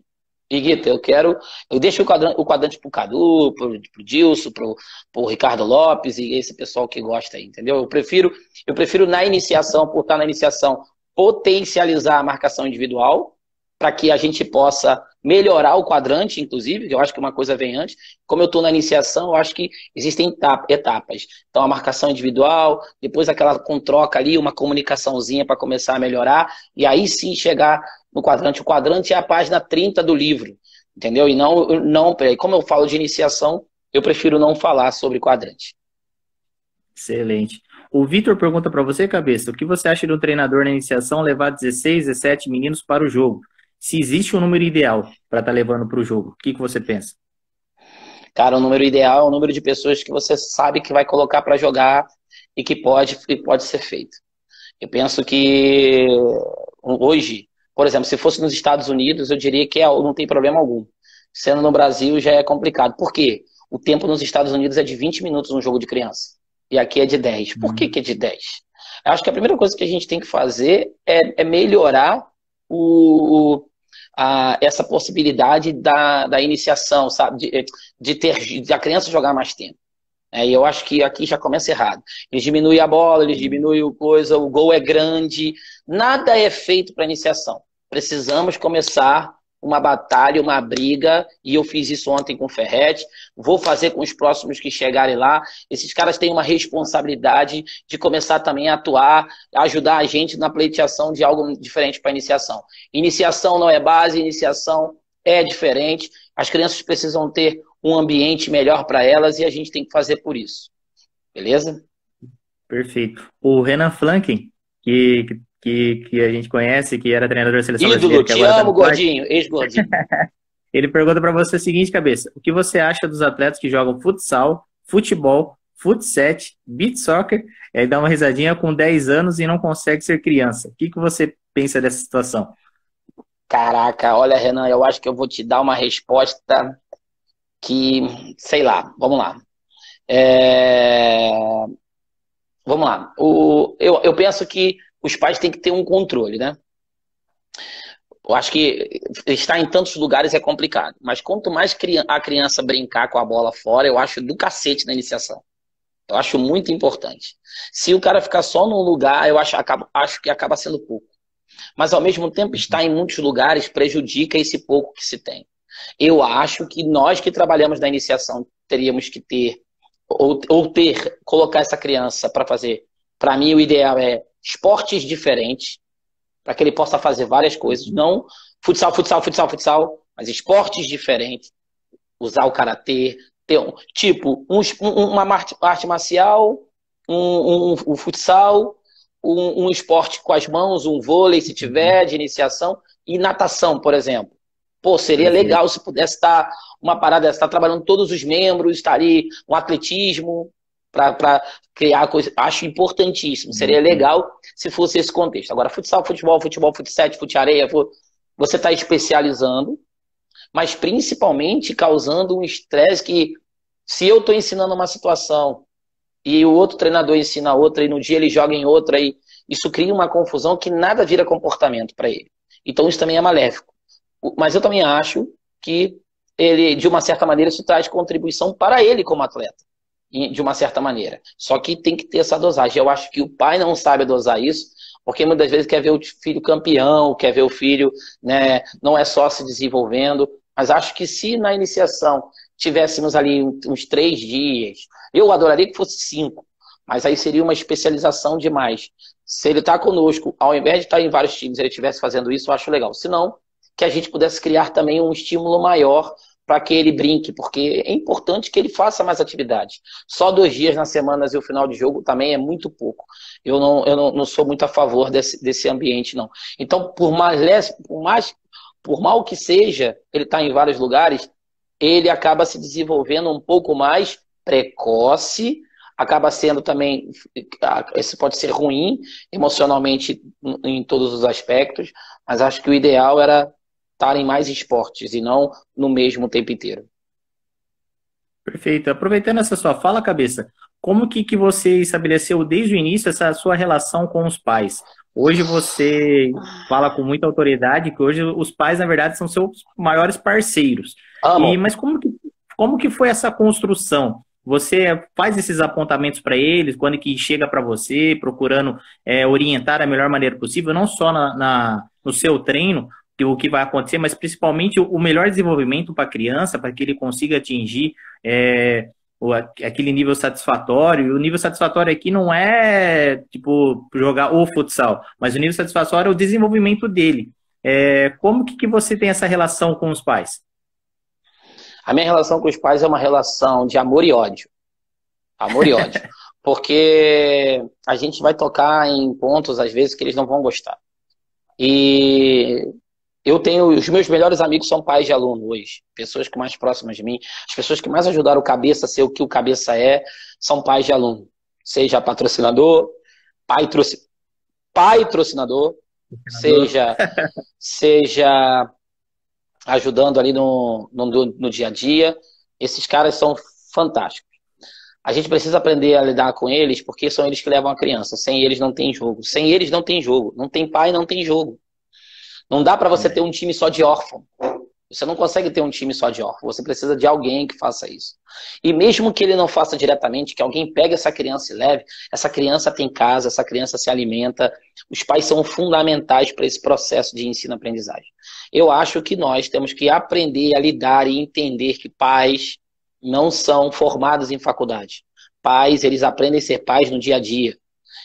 E Guita, eu deixo o quadrante pro Cadu, pro Dilson, pro Ricardo Lopes e esse pessoal que gosta aí, entendeu? Eu prefiro na iniciação, por estar na iniciação, potencializar a marcação individual para que a gente possa melhorar o quadrante, inclusive, que eu acho que uma coisa vem antes. Como eu estou na iniciação, eu acho que existem etapas. Então, a marcação individual, depois aquela com troca ali, uma comunicaçãozinha para começar a melhorar, e aí sim chegar no quadrante. O quadrante é a página 30 do livro, entendeu? E não, como eu falo de iniciação, eu prefiro não falar sobre quadrante. Excelente. O Vitor pergunta para você, Cabeça, o que você acha de um treinador na iniciação levar 16, 17 meninos para o jogo? Se existe um número ideal para estar levando para o jogo, o que você pensa? Cara, o número ideal é o número de pessoas que você sabe que vai colocar para jogar e que pode ser feito. Eu penso que hoje, por exemplo, se fosse nos Estados Unidos, eu diria que não tem problema algum. Sendo no Brasil já é complicado. Por quê? O tempo nos Estados Unidos é de 20 minutos no jogo de criança. E aqui é de 10. Por que é de 10? Eu acho que a primeira coisa que a gente tem que fazer é melhorar essa possibilidade da iniciação, sabe? De a criança jogar mais tempo. E eu acho que aqui já começa errado. Eles diminuem a bola, eles diminuem o coisa, o gol é grande. Nada é feito para iniciação. Precisamos começar uma batalha, uma briga, e eu fiz isso ontem com o Ferretti, vou fazer com os próximos que chegarem lá. Esses caras têm uma responsabilidade de começar também a atuar, a ajudar a gente na pleiteação de algo diferente para iniciação. Iniciação não é base, iniciação é diferente. As crianças precisam ter um ambiente melhor para elas e a gente tem que fazer por isso. Beleza? Perfeito. O Renan Flanken, que a gente conhece, que era treinador da seleção Ídolo, brasileira, que te agora está amo, no Fly, gordinho, ex-gordinho. ele pergunta para você o seguinte, cabeça: o que você acha dos atletas que jogam futsal, futebol, futset, beach soccer, e aí dá uma risadinha com 10 anos e não consegue ser criança? O que você pensa dessa situação? Caraca, olha, Renan, eu acho que eu vou te dar uma resposta que, sei lá, vamos lá. É, Vamos lá. Eu penso que os pais têm que ter um controle, né? Eu acho que estar em tantos lugares é complicado. Mas quanto mais a criança brincar com a bola fora, eu acho do cacete na iniciação. Eu acho muito importante. Se o cara ficar só num lugar, eu acho que acaba sendo pouco. Mas, ao mesmo tempo, estar em muitos lugares prejudica esse pouco que se tem. Eu acho que nós que trabalhamos na iniciação teríamos que ter, colocar essa criança para fazer. Para mim, o ideal é esportes diferentes, para que ele possa fazer várias coisas. Não futsal, futsal, futsal, futsal, mas esportes diferentes. Usar o karatê, ter uma arte marcial, um futsal, um esporte com as mãos, um vôlei, se tiver, de iniciação, e natação, por exemplo. Pô, seria legal se pudesse estar uma parada, estar trabalhando todos os membros, estar ali um atletismo para criar coisa. Acho importantíssimo. Seria legal se fosse esse contexto. Agora, futsal, futebol, futset, fute-areia, você está especializando, mas principalmente causando um estresse que, se eu estou ensinando uma situação e o outro treinador ensina outra, e no dia ele joga em outra, e isso cria uma confusão que nada vira comportamento para ele. Então isso também é maléfico. Mas eu também acho que ele, de uma certa maneira, isso traz contribuição para ele como atleta, de uma certa maneira. Só que tem que ter essa dosagem. Eu acho que o pai não sabe dosar isso, porque muitas vezes quer ver o filho campeão, quer ver o filho, né, não é só se desenvolvendo. Mas acho que se na iniciação tivéssemos ali uns 3 dias, eu adoraria que fosse 5, mas aí seria uma especialização demais. Se ele está conosco, ao invés de estar em vários times, ele estivesse fazendo isso, eu acho legal. Se não, que a gente pudesse criar também um estímulo maior para que ele brinque, porque é importante que ele faça mais atividade. Só 2 dias na semana e o final de jogo também é muito pouco. Eu não sou muito a favor desse ambiente, não. Então, por mal que seja, ele está em vários lugares, ele acaba se desenvolvendo um pouco mais precoce, acaba sendo também, isso pode ser ruim emocionalmente em todos os aspectos, mas acho que o ideal era estar em mais esportes e não no mesmo tempo inteiro. Perfeito. Aproveitando essa sua fala, cabeça, como que você estabeleceu desde o início essa sua relação com os pais? Hoje você fala com muita autoridade que hoje os pais, na verdade, são seus maiores parceiros. Amo. Mas como que foi essa construção? Você faz esses apontamentos para eles quando que chega para você, procurando orientar da melhor maneira possível, não só no seu treino, o que vai acontecer, mas principalmente o melhor desenvolvimento para a criança, para que ele consiga atingir aquele nível satisfatório. E o nível satisfatório aqui não é tipo jogar o futsal, mas o nível satisfatório é o desenvolvimento dele. Como que você tem essa relação com os pais? A minha relação com os pais é uma relação de amor e ódio. Amor e ódio. Porque a gente vai tocar em pontos, às vezes, que eles não vão gostar. E os meus melhores amigos são pais de aluno hoje. Pessoas que mais próximas de mim. As pessoas que mais ajudaram o Cabeça a ser o que o Cabeça é, são pais de aluno. Seja patrocinador, pai patrocinador, seja ajudando ali no dia a dia. Esses caras são fantásticos. A gente precisa aprender a lidar com eles, porque são eles que levam a criança. Sem eles não tem jogo. Sem eles não tem jogo. Não tem pai, não tem jogo. Não dá para você ter um time só de órfão. Você não consegue ter um time só de órfão, você precisa de alguém que faça isso. E mesmo que ele não faça diretamente, que alguém pegue essa criança e leve, essa criança tem casa, essa criança se alimenta, os pais são fundamentais para esse processo de ensino-aprendizagem. Eu acho que nós temos que aprender a lidar e entender que pais não são formados em faculdade. Pais, eles aprendem a ser pais no dia a dia.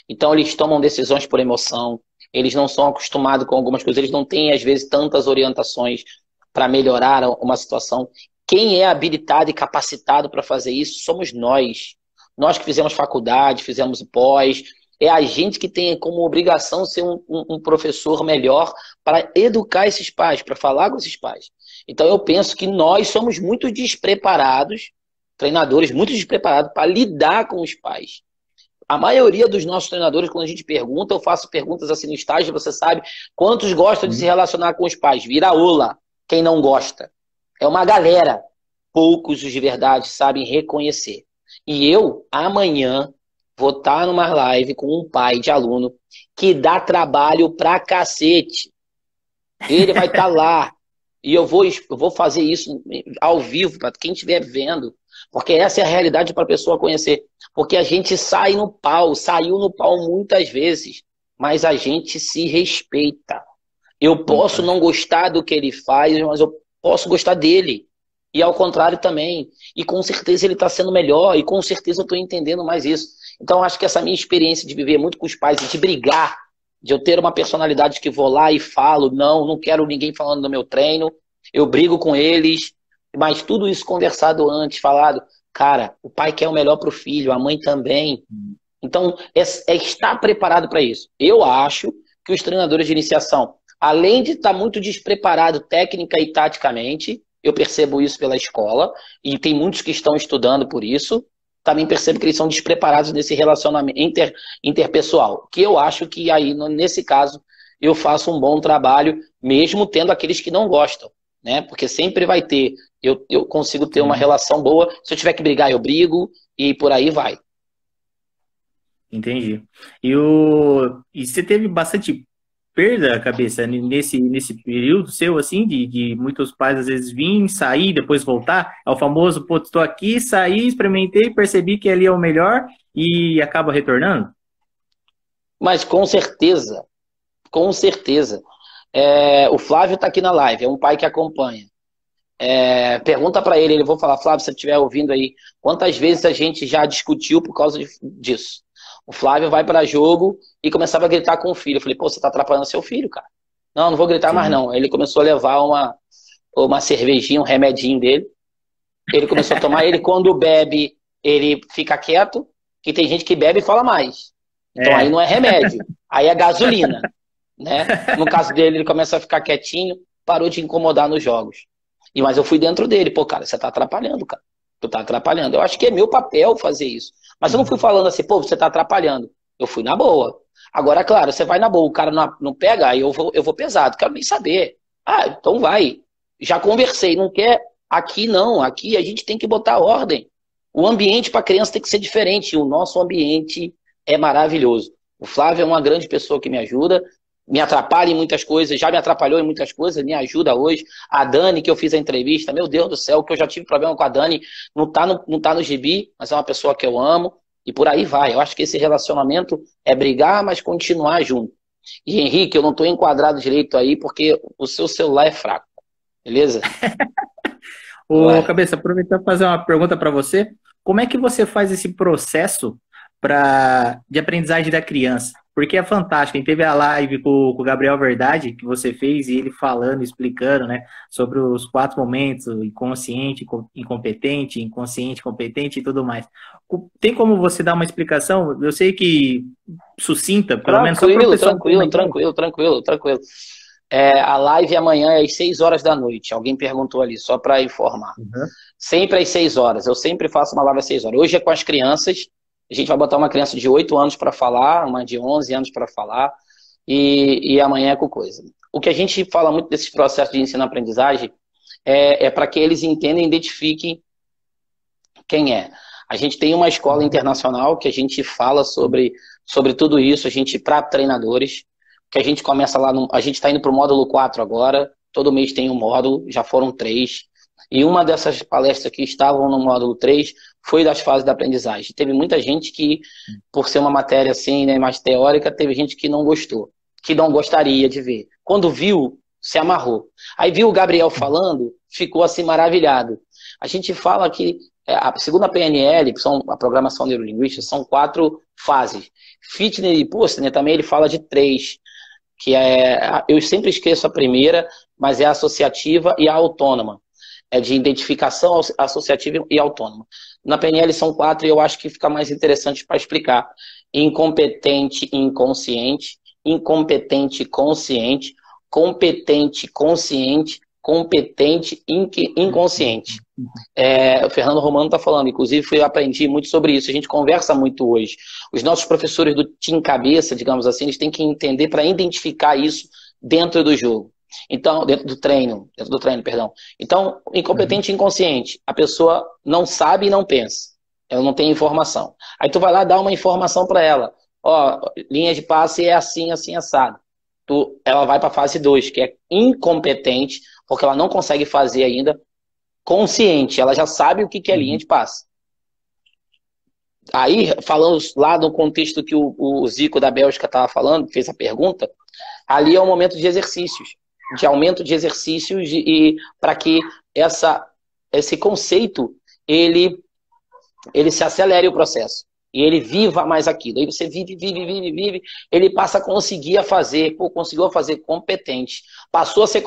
Então, eles tomam decisões por emoção, eles não são acostumados com algumas coisas, eles não têm, às vezes, tantas orientações para melhorar uma situação. Quem é habilitado e capacitado para fazer isso somos nós. Nós que fizemos faculdade, fizemos pós. É a gente que tem como obrigação ser um professor melhor para educar esses pais, para falar com esses pais. Então eu penso que nós somos muito despreparados, treinadores muito despreparados para lidar com os pais. A maioria dos nossos treinadores, quando a gente pergunta, eu faço perguntas assim no estágio, você sabe, quantos gostam de se relacionar com os pais? Vira ola, quem não gosta. É uma galera. Poucos os de verdade sabem reconhecer. E eu, amanhã, vou estar numa live com um pai de aluno que dá trabalho pra cacete. Ele vai estar lá. E eu vou fazer isso ao vivo, para quem estiver vendo. Porque essa é a realidade para a pessoa conhecer. Porque a gente sai no pau, saiu no pau muitas vezes, mas a gente se respeita. Eu posso não gostar do que ele faz, mas eu posso gostar dele. E ao contrário também. E com certeza ele está sendo melhor, e com certeza eu estou entendendo mais isso. Então acho que essa minha experiência de viver muito com os pais e de brigar, de eu ter uma personalidade que vou lá e falo, não quero ninguém falando do meu treino, eu brigo com eles, mas tudo isso conversado antes, falado, cara, o pai quer o melhor para o filho, a mãe também. Então, é estar preparado para isso. Eu acho que os treinadores de iniciação, além de estar muito despreparado técnica e taticamente, eu percebo isso pela escola, e tem muitos que estão estudando por isso, também percebo que eles são despreparados nesse relacionamento interpessoal, que eu acho que aí, nesse caso, eu faço um bom trabalho, mesmo tendo aqueles que não gostam, né? Porque sempre vai ter, eu consigo ter uma relação boa, se eu tiver que brigar, eu brigo, e por aí vai. Entendi. E você teve bastante perda, cabeça, nesse período seu, assim, de muitos pais às vezes virem, sair, depois voltar? É o famoso, pô, estou aqui, saí, experimentei, percebi que ali é o melhor e acaba retornando? Mas com certeza, com certeza. O Flávio está aqui na live, é um pai que acompanha. Pergunta para ele, vou falar, Flávio, se você estiver ouvindo aí, quantas vezes a gente já discutiu por causa disso? O Flávio vai para jogo e começava a gritar com o filho. Eu falei, pô, você tá atrapalhando seu filho, cara. Não vou gritar mais não. Ele começou a levar uma cervejinha, um remedinho dele. Ele começou a tomar, ele quando bebe, ele fica quieto, que tem gente que bebe e fala mais. Então aí não é remédio, aí é gasolina, né? No caso dele, ele começa a ficar quietinho, parou de incomodar nos jogos. Mas eu fui dentro dele, pô, cara, você tá atrapalhando, cara. Tu tá atrapalhando. Eu acho que é meu papel fazer isso. Mas eu não fui falando assim, pô, você tá atrapalhando. Eu fui na boa. Agora, claro, você vai na boa, o cara não pega, aí eu vou pesado, quero nem saber. Ah, então vai. Já conversei, não quer? Aqui não, aqui a gente tem que botar ordem. O ambiente para criança tem que ser diferente, e o nosso ambiente é maravilhoso. O Flávio é uma grande pessoa que me ajuda, me atrapalha em muitas coisas, já me atrapalhou em muitas coisas, me ajuda hoje. A Dani, que eu fiz a entrevista, meu Deus do céu, que eu já tive problema com a Dani, não tá no gibi, mas é uma pessoa que eu amo, e por aí vai. Eu acho que esse relacionamento é brigar, mas continuar junto. E Henrique, eu não estou enquadrado direito aí, porque o seu celular é fraco, beleza? Ô, Cabeça, aproveitar para fazer uma pergunta para você. Como é que você faz esse processo de aprendizagem da criança? Porque é fantástico. A gente teve a live com o Gabriel Verdade, que você fez, e ele falando, explicando, né, sobre os 4 momentos, inconsciente, incompetente, inconsciente, competente e tudo mais. Tem como você dar uma explicação? Eu sei que sucinta, pelo menos só para o pessoal. Tranquilo. A live amanhã é às 6 horas da noite. Alguém perguntou ali, só para informar. Sempre às 6 horas. Eu sempre faço uma live às 6 horas. Hoje é com as crianças. A gente vai botar uma criança de 8 anos para falar, uma de 11 anos para falar, e amanhã é com coisa. O que a gente fala muito desses processos de ensino-aprendizagem é para que eles entendam e identifiquem quem é. A gente tem uma escola internacional que a gente fala sobre tudo isso, a gente para treinadores, que a gente começa lá, a gente está indo para o módulo 4 agora, Todo mês tem um módulo, já foram 3. E uma dessas palestras que estavam no módulo 3 foi das fases da aprendizagem. Teve muita gente que, por ser uma matéria assim, né, mais teórica, teve gente que não gostou, que não gostaria de ver. Quando viu, se amarrou. Aí viu o Gabriel falando, ficou assim maravilhado. A gente fala que segundo a PNL, que são a programação neurolinguística, são 4 fases. Fitness e Postner também ele fala de 3, que eu sempre esqueço a primeira, mas é a associativa e a autônoma. É de identificação associativa e autônoma. Na PNL são 4 e eu acho que fica mais interessante para explicar. Incompetente inconsciente, incompetente consciente, competente consciente, competente inconsciente. O Fernando Romano está falando, inclusive eu aprendi muito sobre isso, a gente conversa muito hoje. Os nossos professores do Team Cabeça, digamos assim, eles têm que entender para identificar isso dentro do jogo. Então, dentro do treino, perdão. Então, incompetente e inconsciente, a pessoa não sabe e não pensa. Ela não tem informação. Aí tu vai lá dar uma informação para ela. Ó, linha de passe é assim, assim, assado. Ela vai para a fase 2, que é incompetente, porque ela não consegue fazer ainda. Consciente, ela já sabe o que é linha de passe. Aí, falando lá no contexto que o Zico da Bélgica estava falando, fez a pergunta, ali é um momento de exercícios, de aumento de exercícios e para que esse conceito ele se acelere o processo e ele viva mais aquilo. Aí você vive, ele passa a conseguir fazer, conseguiu fazer competente, passou a ser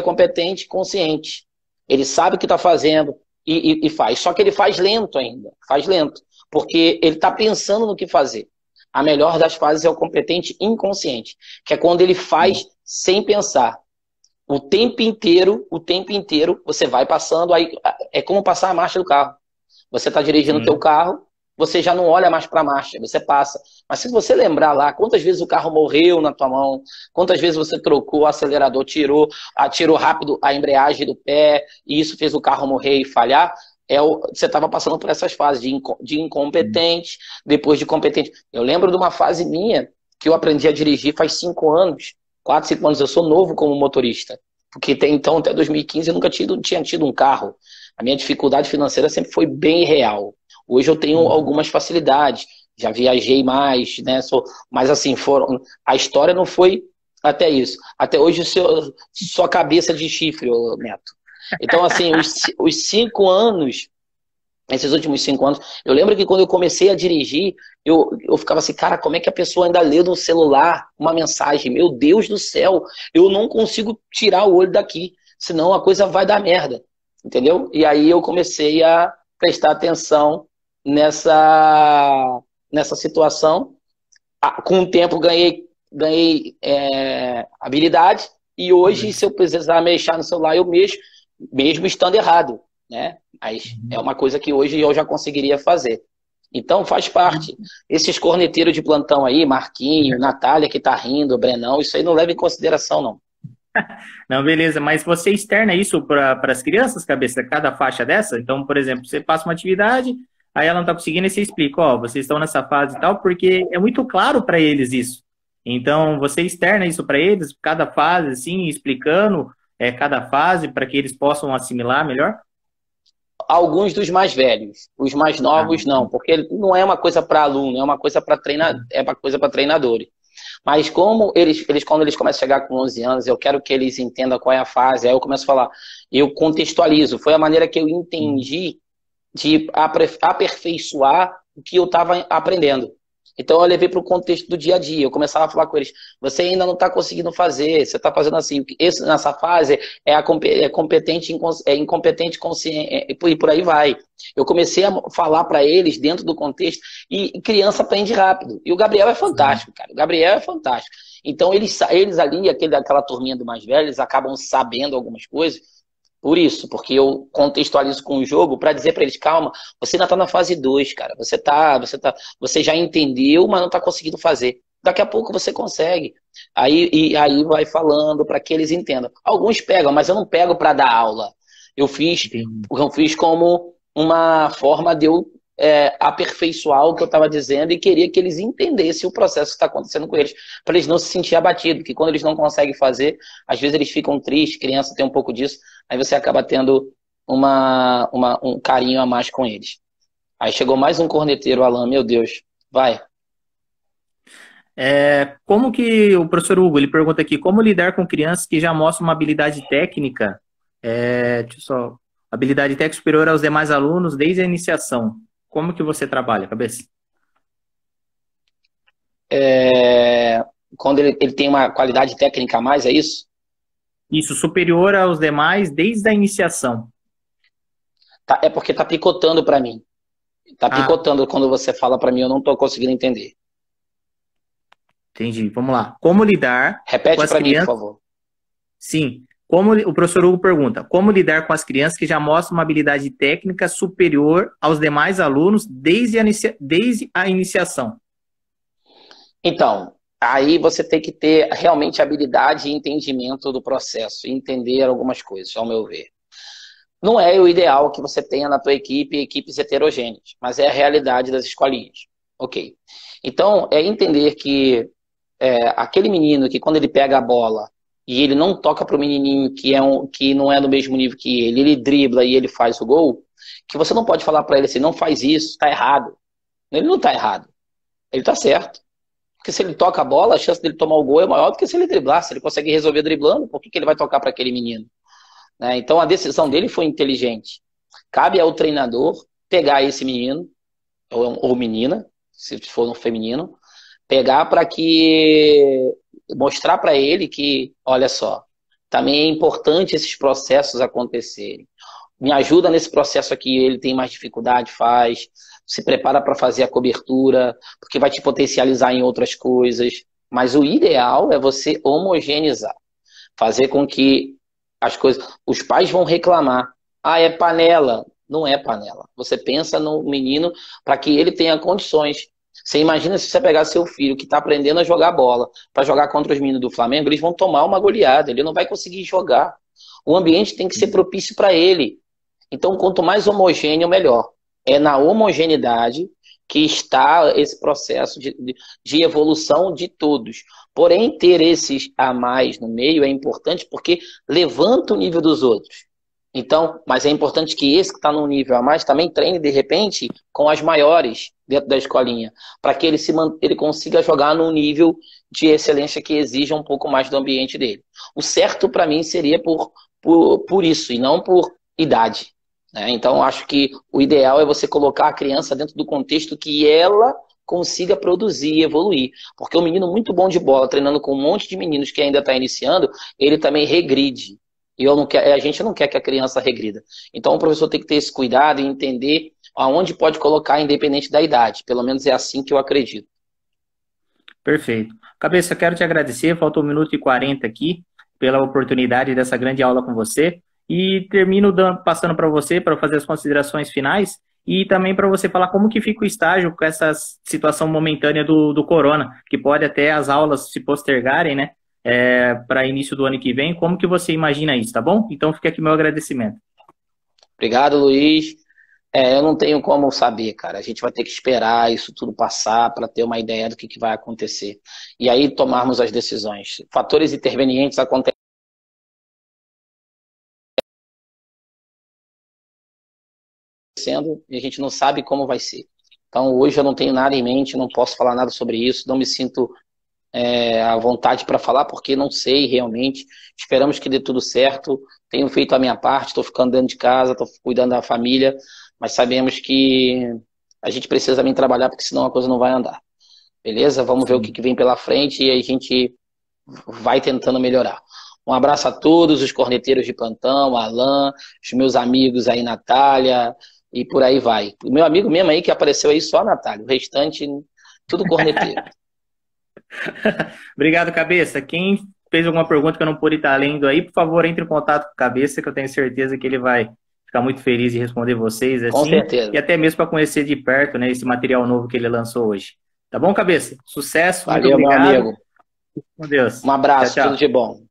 competente consciente. Ele sabe o que está fazendo e faz. Só que ele faz lento ainda. Faz lento. Porque ele está pensando no que fazer. A melhor das fases é o competente inconsciente. Que é quando ele faz sem pensar. O tempo inteiro, você vai passando. Aí é como passar a marcha do carro. Você está dirigindo o teu carro, você já não olha mais para a marcha, você passa. Mas se você lembrar lá, quantas vezes o carro morreu na tua mão, quantas vezes você trocou o acelerador, tirou rápido a embreagem do pé, e isso fez o carro morrer e falhar, você estava passando por essas fases de incompetente, depois de competente. Eu lembro de uma fase minha, que eu aprendi a dirigir faz 5 anos, 4, 5 anos, eu sou novo como motorista, porque até 2015 eu nunca tinha tido um carro. A minha dificuldade financeira sempre foi bem real. Hoje eu tenho algumas facilidades, já viajei mais, né? Mas assim, a história não foi até isso. Até hoje sua cabeça de chifre, Neto. Então, assim, os 5 anos, esses últimos 5 anos, eu lembro que quando eu comecei a dirigir, eu ficava assim, cara, como é que a pessoa ainda lê no celular uma mensagem? Meu Deus do céu, eu não consigo tirar o olho daqui, senão a coisa vai dar merda, entendeu? E aí eu comecei a prestar atenção nessa situação. Com o tempo ganhei habilidade e hoje, se eu precisar mexer no celular, eu mexo, mesmo estando errado, né? Mas é uma coisa que hoje eu já conseguiria fazer. Então faz parte. Esses corneteiros de plantão aí, Marquinho, Natália que tá rindo, Brenão, isso aí não leva em consideração, não. Não, beleza, mas você externa isso para as crianças, cabeça, cada faixa dessa? Então, por exemplo, você passa uma atividade, aí ela não está conseguindo e você explica, ó, vocês estão nessa fase e tal, porque é muito claro para eles isso. Então, você externa isso para eles, cada fase, assim, explicando cada fase, para que eles possam assimilar melhor? Alguns dos mais velhos, os mais novos não, porque não é uma coisa para aluno, é uma coisa para treinadores. Mas como eles, quando eles começam a chegar com 11 anos, eu quero que eles entendam qual é a fase, aí eu começo a falar, eu contextualizo, foi a maneira que eu entendi de aperfeiçoar o que eu estava aprendendo. Então eu levei para o contexto do dia a dia, eu começava a falar com eles, você ainda não está conseguindo fazer, você está fazendo assim, nessa fase é competente, incompetente, consciente, e por aí vai. Eu comecei a falar para eles dentro do contexto, e criança aprende rápido, e o Gabriel é fantástico, cara, o Gabriel é fantástico. Então eles ali, aquela turminha do mais velho, eles acabam sabendo algumas coisas, por isso, porque eu contextualizo com o jogo para dizer para eles, calma, você ainda está na fase 2, cara. Você já entendeu, mas não está conseguindo fazer. Daqui a pouco você consegue. Aí vai falando para que eles entendam. Alguns pegam, mas eu não pego para dar aula. Eu fiz como uma forma de eu aperfeiçoar o que eu estava dizendo e queria que eles entendessem o processo que está acontecendo com eles, para eles não se sentirem abatidos, que quando eles não conseguem fazer, às vezes eles ficam tristes, criança tem um pouco disso, aí você acaba tendo um carinho a mais com eles. Aí chegou mais um corneteiro, Alan, meu Deus, vai. Como que o professor Hugo, ele pergunta aqui, como lidar com crianças que já mostram uma habilidade técnica, deixa eu só, habilidade técnica superior aos demais alunos desde a iniciação? Como que você trabalha, cabeça? Quando ele tem uma qualidade técnica a mais, é isso? Isso, superior aos demais desde a iniciação. É porque tá picotando para mim. Tá Ah, picotando quando você fala para mim, eu não tô conseguindo entender. entendi. Vamos lá. Como lidar com Repete as para mim, por crianças? favor. Sim. O professor Hugo pergunta, como lidar com as crianças que já mostram uma habilidade técnica superior aos demais alunos desde a iniciação? Então, aí você tem que ter realmente habilidade e entendimento do processo, e entender algumas coisas, ao meu ver. Não é o ideal que você tenha na tua equipe equipes heterogêneas, mas é a realidade das escolinhas. Ok. Então, é entender que aquele menino que quando ele pega a bola e ele não toca para o menininho que não é do mesmo nível que ele dribla e ele faz o gol, que você não pode falar para ele assim, não faz isso, está errado. Ele não está errado, ele está certo. Porque se ele toca a bola, a chance dele tomar o gol é maior do que se ele driblar. Se ele consegue resolver driblando, por que ele vai tocar para aquele menino? Né? Então a decisão dele foi inteligente. Cabe ao treinador pegar esse menino, ou menina, se for no feminino, pegar para que mostrar para ele que, olha só, também é importante esses processos acontecerem. Me ajuda nesse processo aqui, ele tem mais dificuldade, faz. Se prepara para fazer a cobertura, porque vai te potencializar em outras coisas. Mas o ideal é você homogeneizar, fazer com que as coisas. Os pais vão reclamar. Ah, é panela. Não é panela. Você pensa no menino para que ele tenha condições. Você imagina se você pegar seu filho que está aprendendo a jogar bola para jogar contra os meninos do Flamengo, eles vão tomar uma goleada, ele não vai conseguir jogar. O ambiente tem que ser propício para ele. Então, quanto mais homogêneo, melhor. É na homogeneidade que está esse processo de evolução de todos. Porém, ter esses a mais no meio é importante porque levanta o nível dos outros. Então, mas é importante que esse que está no nível a mais também treine, de repente, com as maiores dentro da escolinha, para que ele consiga jogar num nível de excelência que exija um pouco mais do ambiente dele. O certo, para mim, seria por isso, e não por idade. Né? Então, acho que o ideal é você colocar a criança dentro do contexto que ela consiga produzir e evoluir. Porque o menino muito bom de bola, treinando com um monte de meninos que ainda está iniciando, ele também regride. E a gente não quer que a criança regrida. Então, o professor tem que ter esse cuidado e entender aonde pode colocar, independente da idade. Pelo menos é assim que eu acredito. Perfeito. Cabeça, quero te agradecer, faltou 1 minuto e 40 aqui, pela oportunidade dessa grande aula com você, e termino passando para você, para fazer as considerações finais, e também para você falar como que fica o estágio com essa situação momentânea do corona, que pode até as aulas se postergarem, né, para início do ano que vem, como que você imagina isso, tá bom? Então fica aqui meu agradecimento. Obrigado, Luiz. Eu não tenho como saber, cara. A gente vai ter que esperar isso tudo passar para ter uma ideia do que vai acontecer. E aí tomarmos as decisões. Fatores intervenientes acontecendo e a gente não sabe como vai ser. Então, hoje eu não tenho nada em mente, não posso falar nada sobre isso, não me sinto à vontade para falar, porque não sei realmente. Esperamos que dê tudo certo. Tenho feito a minha parte, estou ficando dentro de casa, estou cuidando da família, mas sabemos que a gente precisa também trabalhar, porque senão a coisa não vai andar. Beleza? Vamos ver o Sim. que vem pela frente e a gente vai tentando melhorar. Um abraço a todos os corneteiros de plantão, Alan, os meus amigos aí, Natália, e por aí vai. O meu amigo mesmo aí que apareceu aí só a Natália, o restante, tudo corneteiro. Obrigado, Cabeça. Quem fez alguma pergunta que eu não pude estar lendo aí, por favor, entre em contato com o Cabeça, que eu tenho certeza que ele vai ficar muito feliz de responder vocês, Com assim, e certeza. até mesmo para conhecer de perto, né, esse material novo que ele lançou hoje. Tá bom, Cabeça? Sucesso, muito Valeu, meu obrigado. amigo. Com Deus. Um Tchau, abraço, tudo tchau. de bom.